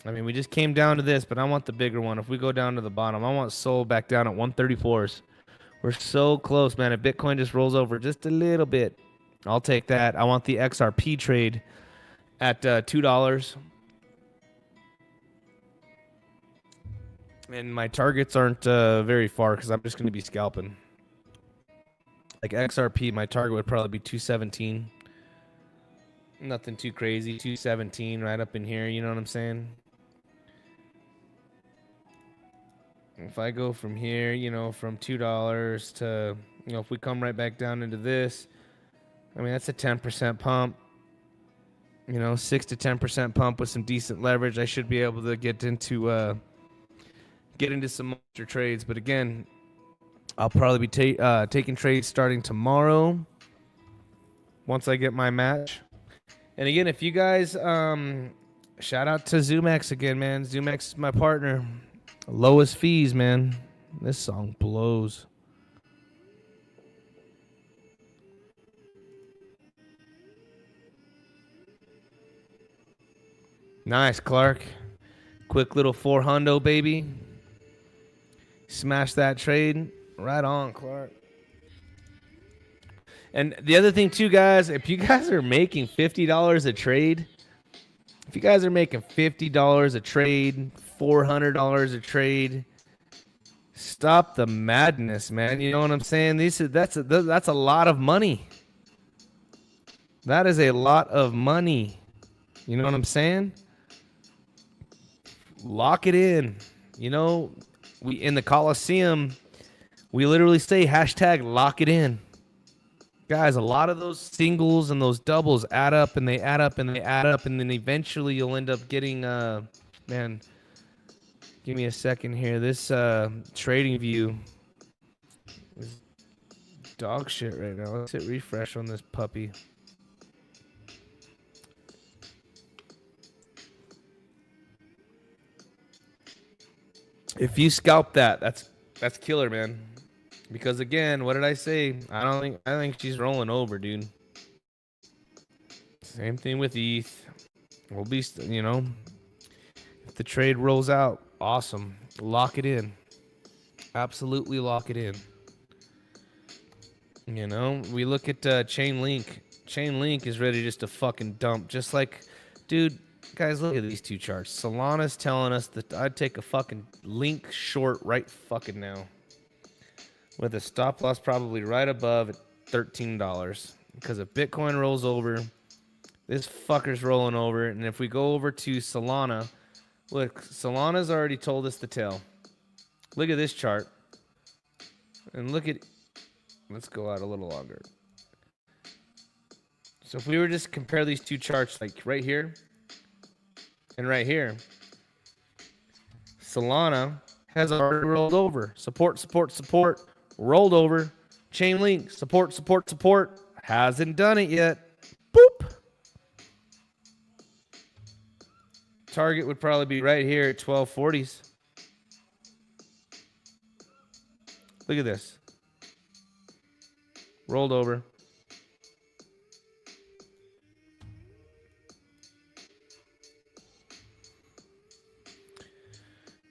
I mean, we just came down to this, but I want the bigger one. If we go down to the bottom, I want Sol back down at 134s. We're so close, man. If Bitcoin just rolls over just a little bit, I'll take that. I want the XRP trade at $2. And my targets aren't very far because I'm just going to be scalping. Like XRP, my target would probably be 217. Nothing too crazy. 217 right up in here. You know what I'm saying? If I go from here, you know, from $2 to, you know, if we come right back down into this, I mean, that's a 10% pump. You know, 6 to 10% pump with some decent leverage. I should be able to get into some monster trades. But again, I'll probably be taking trades starting tomorrow once I get my match. And again, if you guys, shout out to Zoomex again, man. Zoomex is my partner. Lowest fees, man. This song blows. Nice, Clark. Quick little 400, baby. Smash that trade. Right on, Clark. And the other thing, too, guys, if you guys are making $50 a trade, if you guys are making $50 a trade, $400 a trade, stop the madness, man. You know what I'm saying? That's a lot of money. That is a lot of money. You know what I'm saying? Lock it in. You know, we in the Coliseum, we literally say hashtag lock it in. Guys, a lot of those singles and those doubles add up and they add up and they add up, and then eventually you'll end up getting man, give me a second here. This trading view is dog shit right now. Let's hit refresh on this puppy. If you scalp that, that's killer, man. Because again, what did I say? I think she's rolling over, dude. Same thing with ETH. We'll be, you know, if the trade rolls out, awesome. Lock it in. Absolutely lock it in. You know, we look at Chainlink. Chainlink is ready just to fucking dump. Just like, dude, guys, look at these two charts. Solana's telling us that I'd take a fucking link short right fucking now, with a stop loss probably right above at $13. Because if Bitcoin rolls over, this fucker's rolling over. And if we go over to Solana, look, Solana's already told us the tale. Look at this chart. And look at, let's go out a little longer. So if we were just compare these two charts, like right here and right here, Solana has already rolled over. Support, support, support. Rolled over. Chainlink, support, support, support. Hasn't done it yet. Boop. Target would probably be right here at 1240s. Look at this. Rolled over.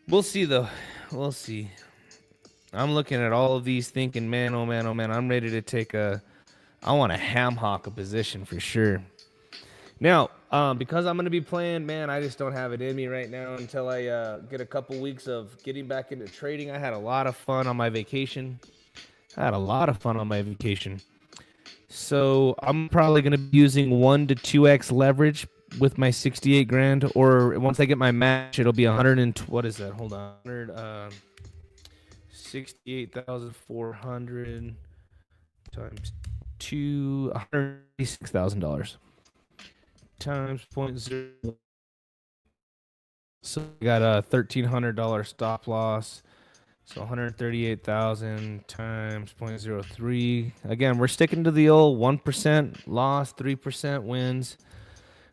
We'll see, though. We'll see. I'm looking at all of these thinking, man, oh, man, oh, man. I'm ready to take a... I want to ham hock a position for sure. Now, because I'm going to be playing, man, I just don't have it in me right now until I get a couple weeks of getting back into trading. I had a lot of fun on my vacation. So I'm probably going to be using 1 to 2x leverage with my 68 grand, or once I get my match, it'll be 100 and what is that? Hold on. 68,400 times 2, $186,000 times 0.0. So I got a $1,300 stop loss. So 138,000 times 0.03. Again, we're sticking to the old 1% loss, 3% wins.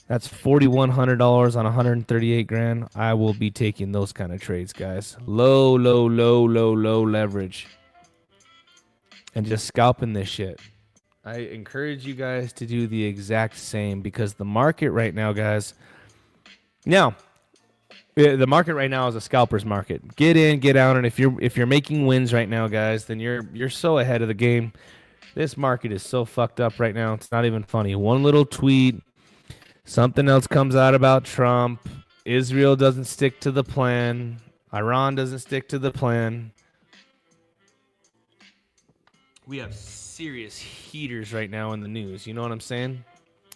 That's $4,100 on 138 grand. I will be taking those kind of trades, guys. Low leverage. And just scalping this shit. I encourage you guys to do the exact same, because the market right now, guys. Now, the market right now is a scalper's market. Get in, get out, and if you're making wins right now, guys, then you're so ahead of the game. This market is so fucked up right now. It's not even funny. One little tweet, something else comes out about Trump. Israel doesn't stick to the plan. Iran doesn't stick to the plan. We have serious heaters right now in the news. You know what I'm saying?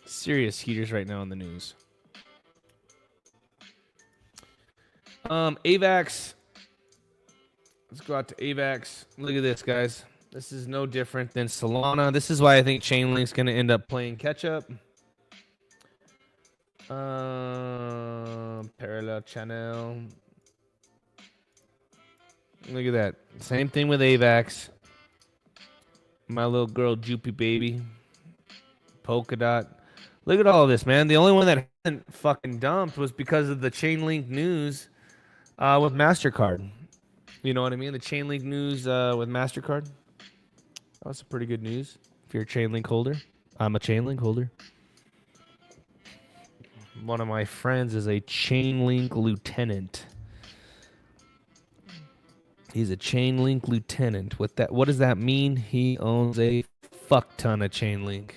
Serious heaters right now in the news. AVAX. Let's go out to AVAX. Look at this, guys. This is no different than Solana. This is why I think Chainlink's going to end up playing catch up. Parallel channel. Look at that. Same thing with AVAX. My little girl, Joopy baby. Polkadot. Look at all of this, man. The only one that hasn't fucking dumped was because of the Chainlink news with MasterCard. You know what I mean? The Chainlink news with MasterCard. That was some pretty good news if you're a Chainlink holder. I'm a Chainlink holder. One of my friends is a Chainlink lieutenant. He's a Chainlink lieutenant. What does that mean? He owns a fuck ton of Chainlink.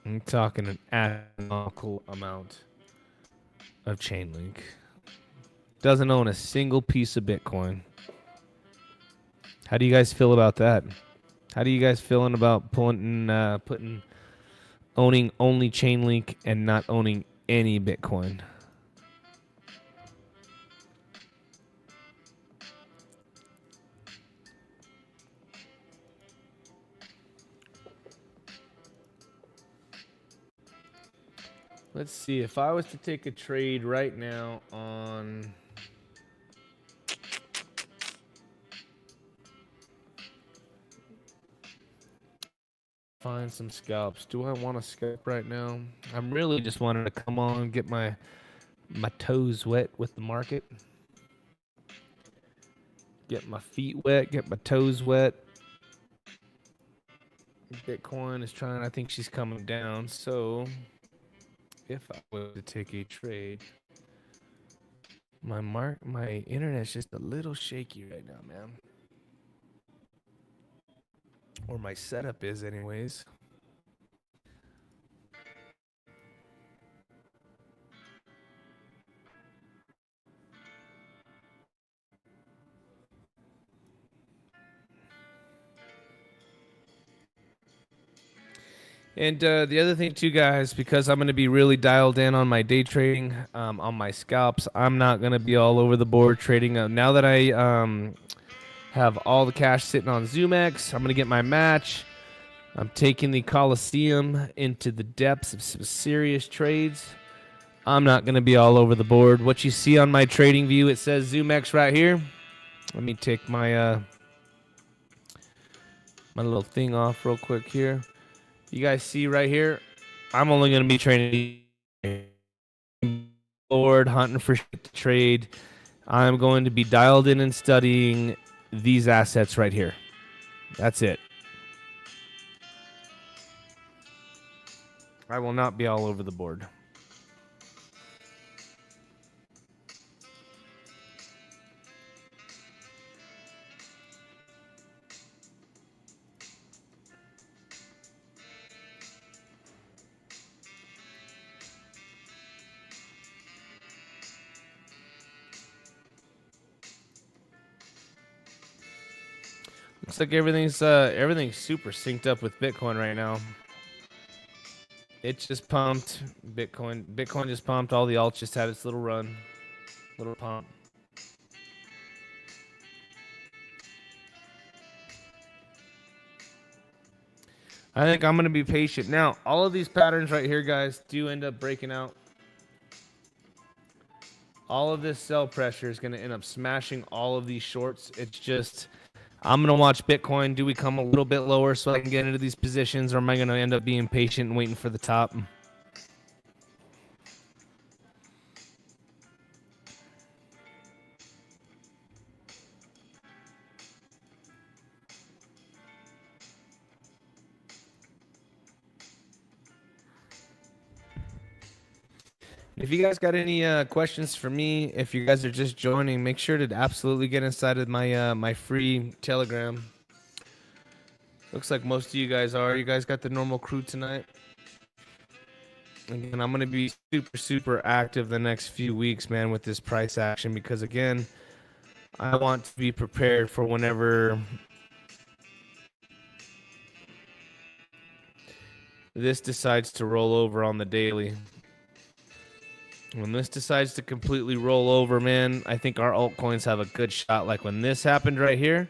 I'm talking an astronomical amount of Chainlink. Doesn't own a single piece of Bitcoin. How do you guys feel about that? How do you guys feeling about putting owning only Chainlink and not owning any Bitcoin? Let's see. If I was to take a trade right now on... Find some scalps. Do I want to scalp right now? I'm really just wanting to come on, get my toes wet with the market. Get my feet wet, get my toes wet. Bitcoin is trying, I think she's coming down. So if I were to take a trade, my internet's just a little shaky right now, man. Or my setup is anyways. And the other thing too, guys, because I'm going to be really dialed in on my day trading, on my scalps, I'm not going to be all over the board trading. Now that I have all the cash sitting on Zoomex, I'm going to get my match. I'm taking the Coliseum into the depths of some serious trades. I'm not going to be all over the board. What you see on my trading view, it says Zoomex right here. Let me take my my little thing off real quick here. You guys see right here, I'm only going to be trading board, hunting for shit to trade. I'm going to be dialed in and studying these assets right here. That's it. I will not be all over the board. Looks like everything's super synced up with Bitcoin right now. It just pumped. Bitcoin just pumped. All the alts just had its little run, little pump. I think I'm going to be patient. Now, all of these patterns right here, guys, do end up breaking out. All of this sell pressure is going to end up smashing all of these shorts. It's just, I'm going to watch Bitcoin. Do we come a little bit lower so I can get into these positions, or am I going to end up being patient and waiting for the top? If you guys got any questions for me, if you guys are just joining, make sure to absolutely get inside of my my free Telegram. Looks like most of you guys are. You guys got the normal crew tonight. Again, I'm going to be super active the next few weeks, man, with this price action because, again, I want to be prepared for whenever this decides to roll over on the daily. When this decides to completely roll over, man, I think our altcoins have a good shot. Like when this happened right here,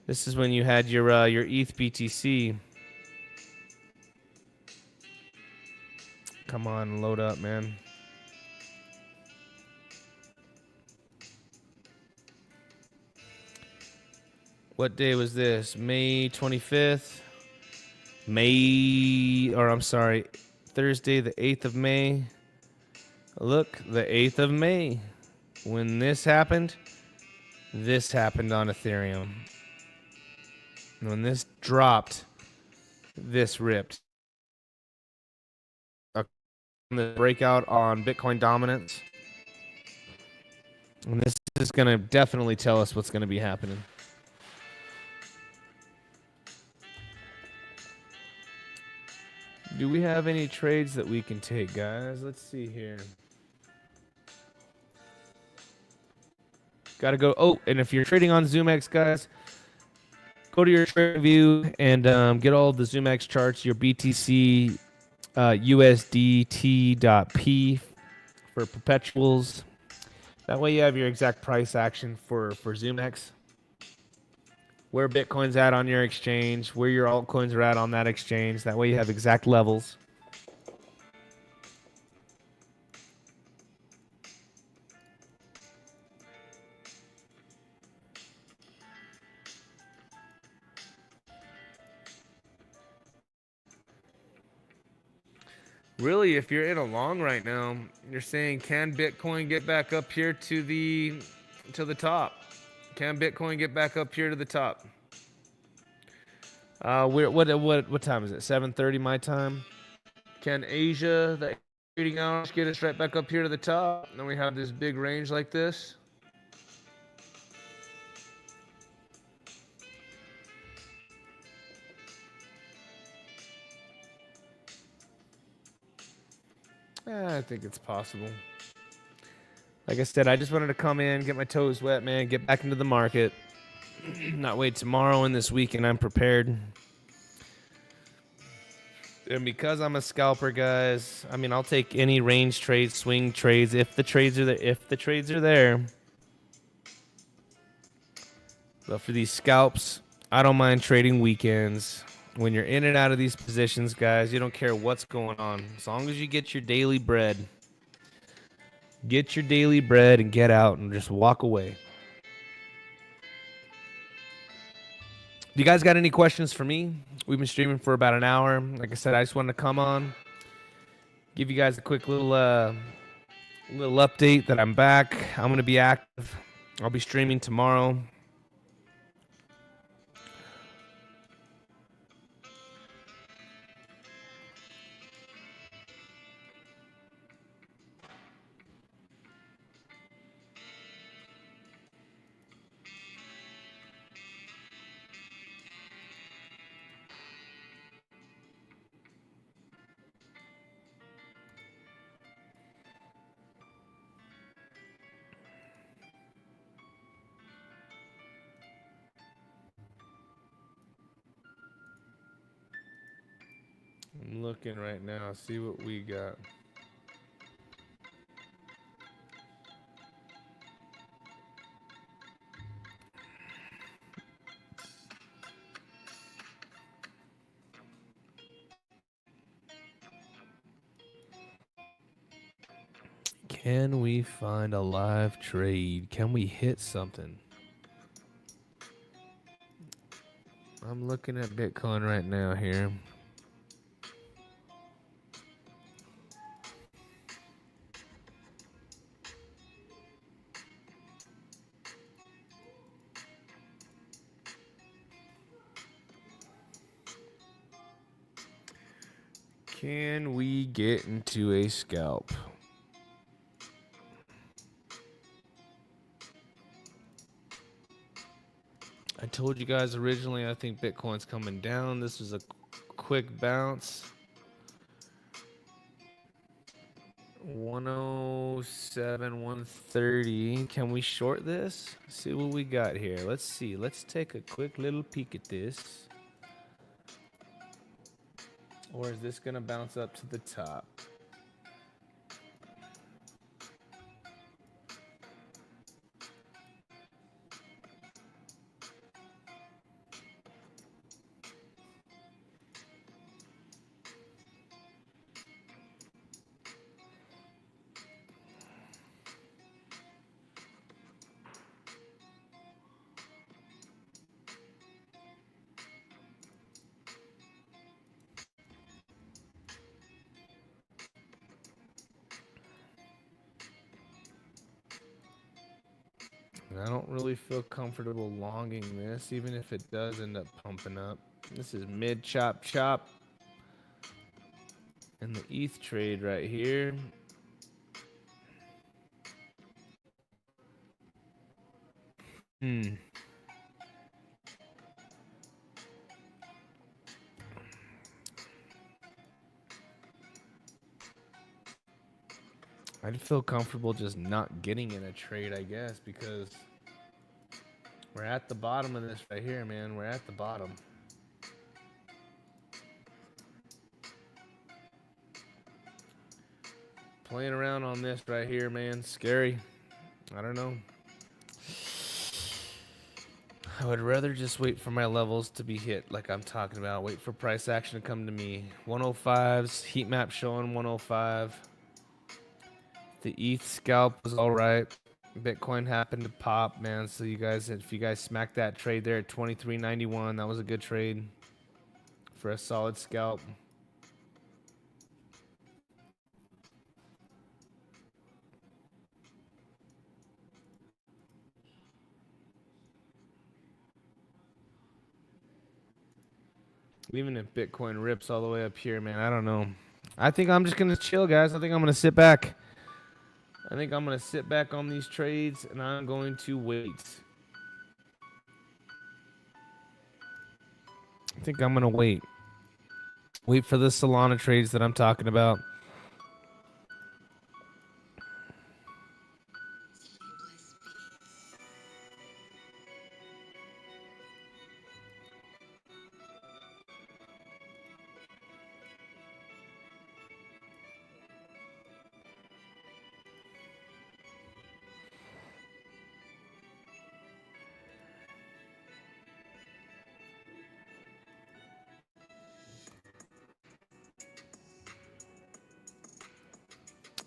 this is when you had your ETH BTC. Come on, load up, man. What day was this? May 25th? Thursday the 8th of May. Look, the 8th of May. When this happened on Ethereum. When this dropped, this ripped. the breakout on Bitcoin dominance. And this is going to definitely tell us what's going to be happening. Do we have any trades that we can take, guys? Let's see here. Got to go. Oh, and if you're trading on Zoomex, guys, go to your TradingView and get all the Zoomex charts, your BTC, USDT.P for perpetuals. That way you have your exact price action for Zoomex. Where Bitcoin's at on your exchange, where your altcoins are at on that exchange. That way you have exact levels. Really, if you're in a long right now, you're saying, can Bitcoin get back up here to the top? Can Bitcoin get back up here to the top? What time is it? 7:30 my time. Can Asia, the trading hours, get us right back up here to the top? And then we have this big range like this. I think it's possible. Like I said, I just wanted to come in, get my toes wet, man, get back into the market. Not wait tomorrow and this weekend. I'm prepared. And because I'm a scalper, guys, I mean, I'll take any range trades, swing trades, if the trades are there. If the trades are there. But for these scalps, I don't mind trading weekends. When you're in and out of these positions, guys, you don't care what's going on. As long as you get your daily bread. Get your daily bread and get out and just walk away. Do you guys got any questions for me? We've been streaming for about an hour. Like I said, I just wanted to come on, give you guys a quick little update that I'm back. I'm going to be active. I'll be streaming tomorrow. I'm looking right now, see what we got. Can we find a live trade? Can we hit something? I'm looking at Bitcoin right now here. Can we get into a scalp? I told you guys originally, I think Bitcoin's coming down. This was a quick bounce. 107, 130. Can we short this? See what we got here. Let's see. Let's take a quick little peek at this. Or is this going to bounce up to the top? I don't really feel comfortable longing this, even if it does end up pumping up. This is mid chop. And the ETH trade right here. I'd feel comfortable just not getting in a trade, I guess, because we're at the bottom of this right here, man. We're at the bottom. Playing around on this right here, man. Scary. I don't know. I would rather just wait for my levels to be hit, like I'm talking about. Wait for price action to come to me. 105s, heat map showing 105. The ETH scalp was all right. Bitcoin happened to pop, man. So you guys, if you guys smacked that trade there at 23.91, that was a good trade for a solid scalp. Even if Bitcoin rips all the way up here, man, I don't know. I think I'm just going to chill, guys. I think I'm going to sit back. I think I'm going to sit back on these trades, and I'm going to wait. I think I'm going to wait. Wait for the Solana trades that I'm talking about.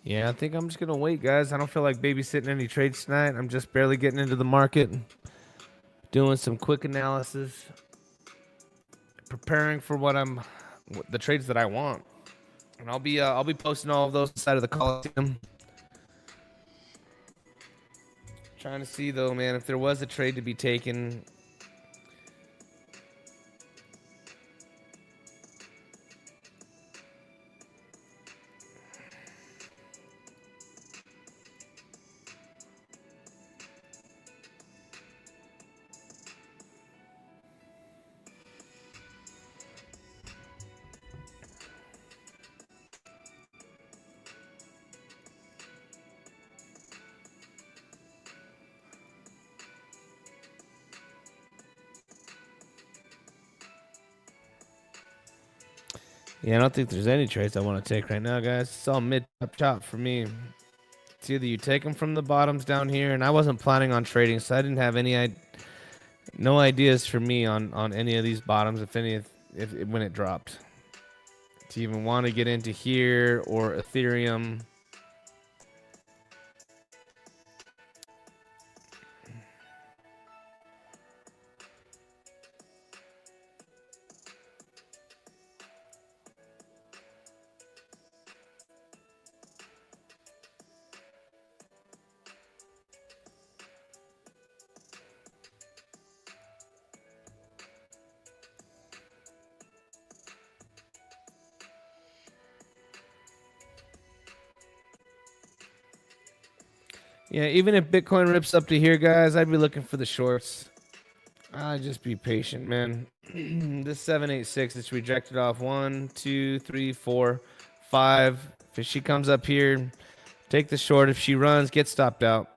Yeah, I think I'm just going to wait, guys. I don't feel like babysitting any trades tonight. I'm just barely getting into the market, doing some quick analysis, preparing for the trades that I want. And I'll be posting all of those inside of the Coliseum. Trying to see, though, man, if there was a trade to be taken. Yeah, I don't think there's any trades I want to take right now, guys. It's all mid-top chop for me. It's either you take them from the bottoms down here, and I wasn't planning on trading, so I didn't have no ideas for me on any of these bottoms, if when it dropped. To even want to get into here or Ethereum. Yeah, even if Bitcoin rips up to here, guys, I'd be looking for the shorts. Just be patient, man. This 786, it's rejected off 1, 2, 3, 4, 5. If she comes up here, take the short. If she runs, get stopped out.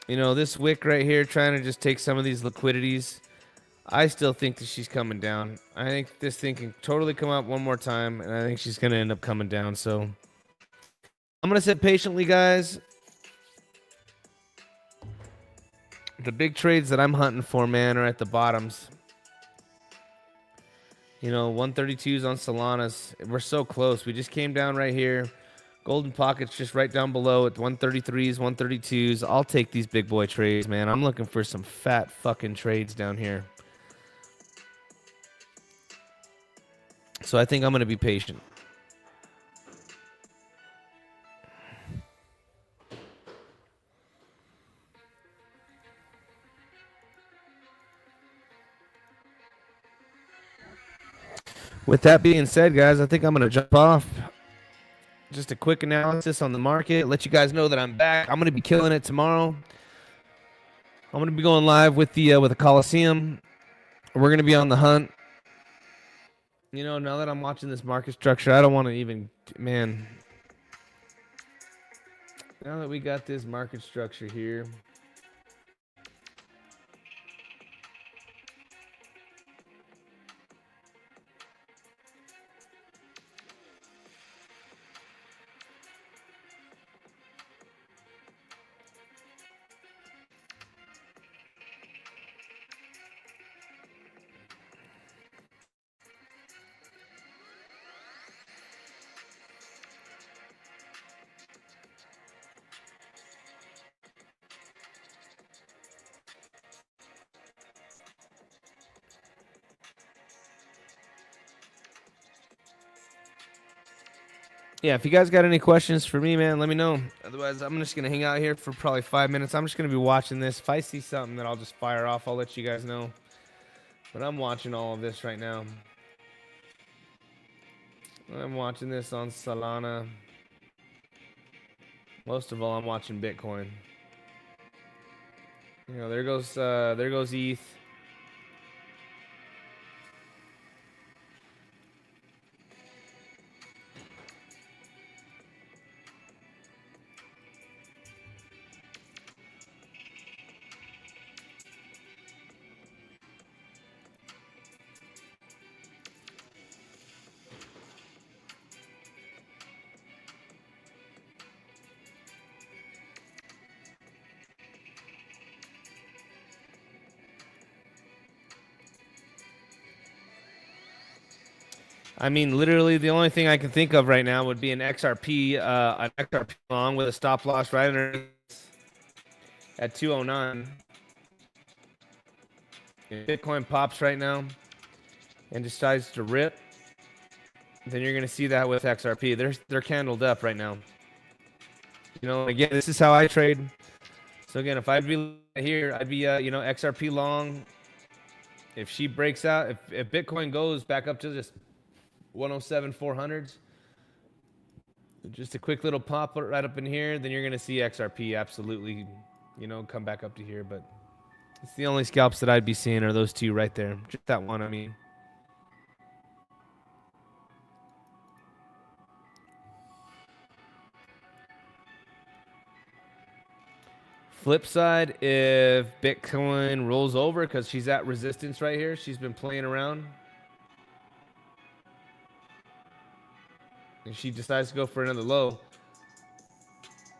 You know, this wick right here trying to just take some of these liquidities. I still think that she's coming down. I think this thing can totally come up one more time, and I think she's going to end up coming down. So I'm going to sit patiently, guys. The big trades that I'm hunting for, man, are at the bottoms. You know, 132s on Solanas. We're so close. We just came down right here. Golden pockets just right down below at 133s, 132s. I'll take these big boy trades, man. I'm looking for some fat fucking trades down here. So I think I'm going to be patient. With that being said, guys, I think I'm going to jump off. Just a quick analysis on the market. Let you guys know that I'm back. I'm going to be killing it tomorrow. I'm going to be going live with the Coliseum. We're going to be on the hunt. You know, now that I'm watching this market structure, I don't want to even, man. Now that we got this market structure here. Yeah, if you guys got any questions for me, man, let me know. Otherwise, I'm just going to hang out here for probably 5 minutes. I'm just going to be watching this. If I see something that I'll just fire off, I'll let you guys know. But I'm watching all of this right now. I'm watching this on Solana. Most of all, I'm watching Bitcoin. You know, there goes ETH. I mean, literally, the only thing I can think of right now would be an XRP long with a stop loss right under at 209. If Bitcoin pops right now and decides to rip, then you're going to see that with XRP. They're candled up right now. You know, again, this is how I trade. So again, if I'd be here, I'd be XRP long. If she breaks out, if Bitcoin goes back up to just 107 400s, just a quick little pop right up in here, then you're going to see XRP absolutely, come back up to here. But it's the only scalps that I'd be seeing are those two right there. Just that one, I mean. Flip side, if Bitcoin rolls over because she's at resistance right here, she's been playing around. And she decides to go for another low,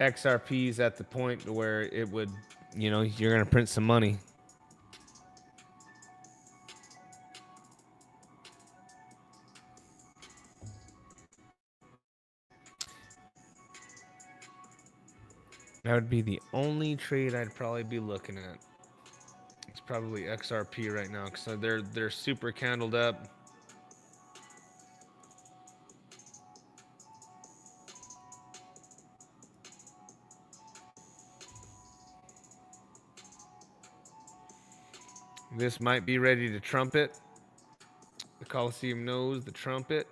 XRP is at the point where it would, you're going to print some money. That would be the only trade I'd probably be looking at. It's probably XRP right now because they're super candled up. This might be ready to trumpet. The Coliseum knows the trumpet.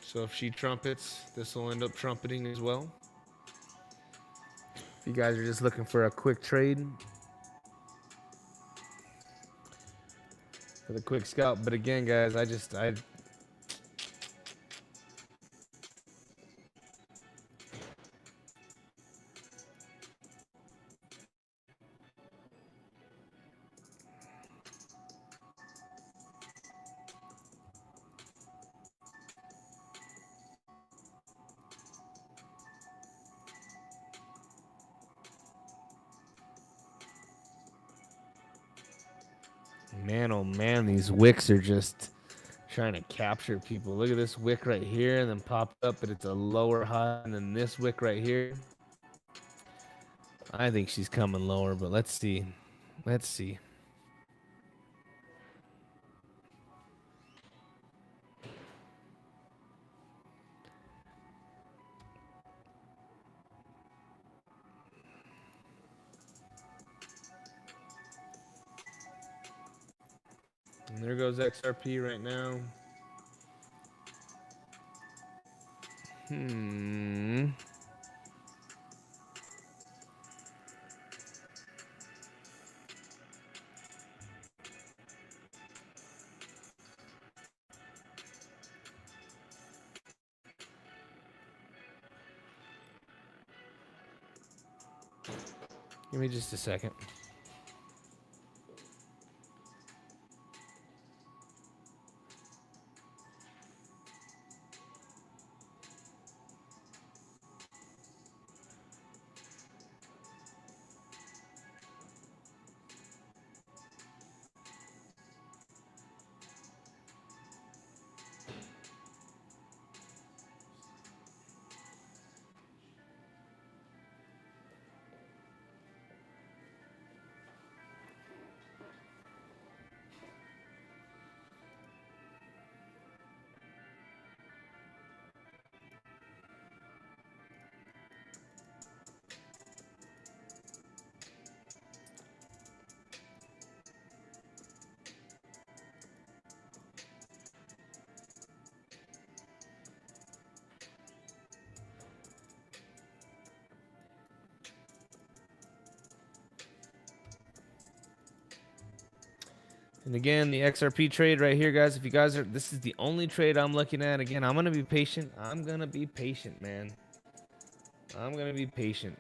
So if she trumpets, this will end up trumpeting as well. If you guys are just looking for a quick trade for the quick scalp. But again, guys, I man, oh man, these wicks are just trying to capture people. Look at this wick right here and then pop up, but it's a lower high. And then this wick right here. I think she's coming lower, but let's see. Let's see. There goes XRP right now. Give me just a second. And again, the XRP trade right here, guys. If you guys are, this is the only trade I'm looking at. Again, I'm going to be patient. I'm going to be patient, man. I'm going to be patient.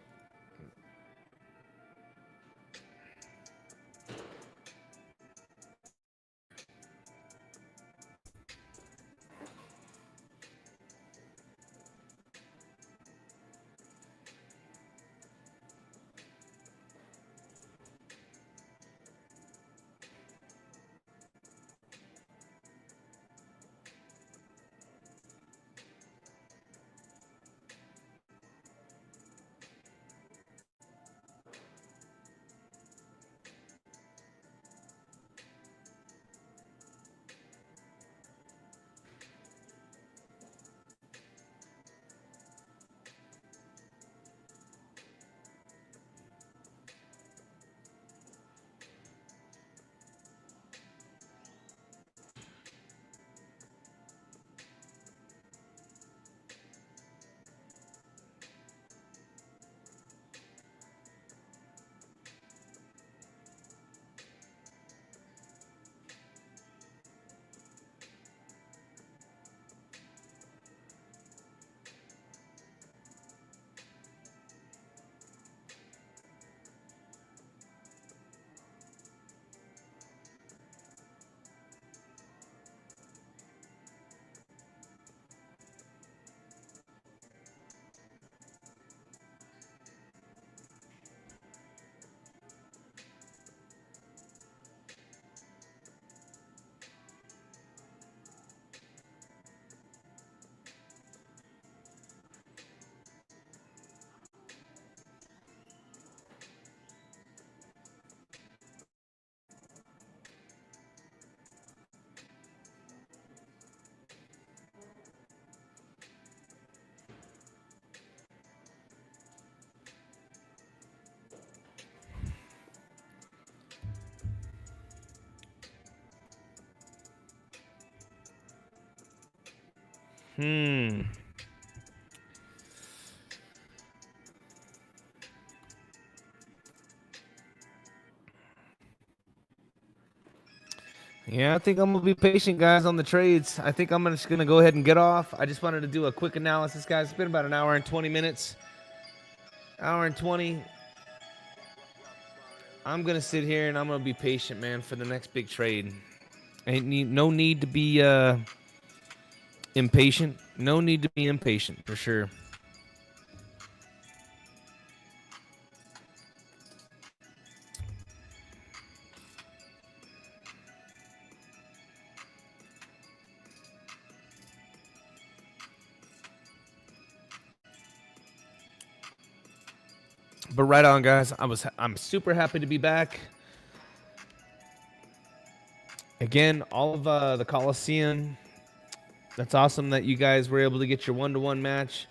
Yeah, I think I'm gonna be patient, guys, on the trades. I think I'm just gonna go ahead and get off. I just wanted to do a quick analysis, guys. It's been about an hour and 20 minutes. Hour and 20. I'm gonna sit here and I'm gonna be patient, man, for the next big trade. No need to be impatient. No need to be impatient, for sure. But right on, guys. I'm super happy to be back. Again, all of the Coliseum. That's awesome that you guys were able to get your 1-to-1 match.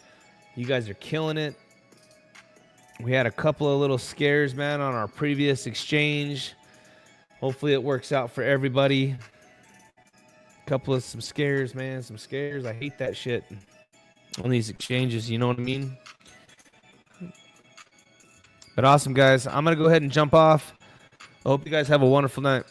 You guys are killing it. We had a couple of little scares, man, on our previous exchange. Hopefully it works out for everybody. couple of some scares, man. Some scares. I hate that shit on these exchanges. You know what I mean? But awesome, guys. I'm going to go ahead and jump off. I hope you guys have a wonderful night.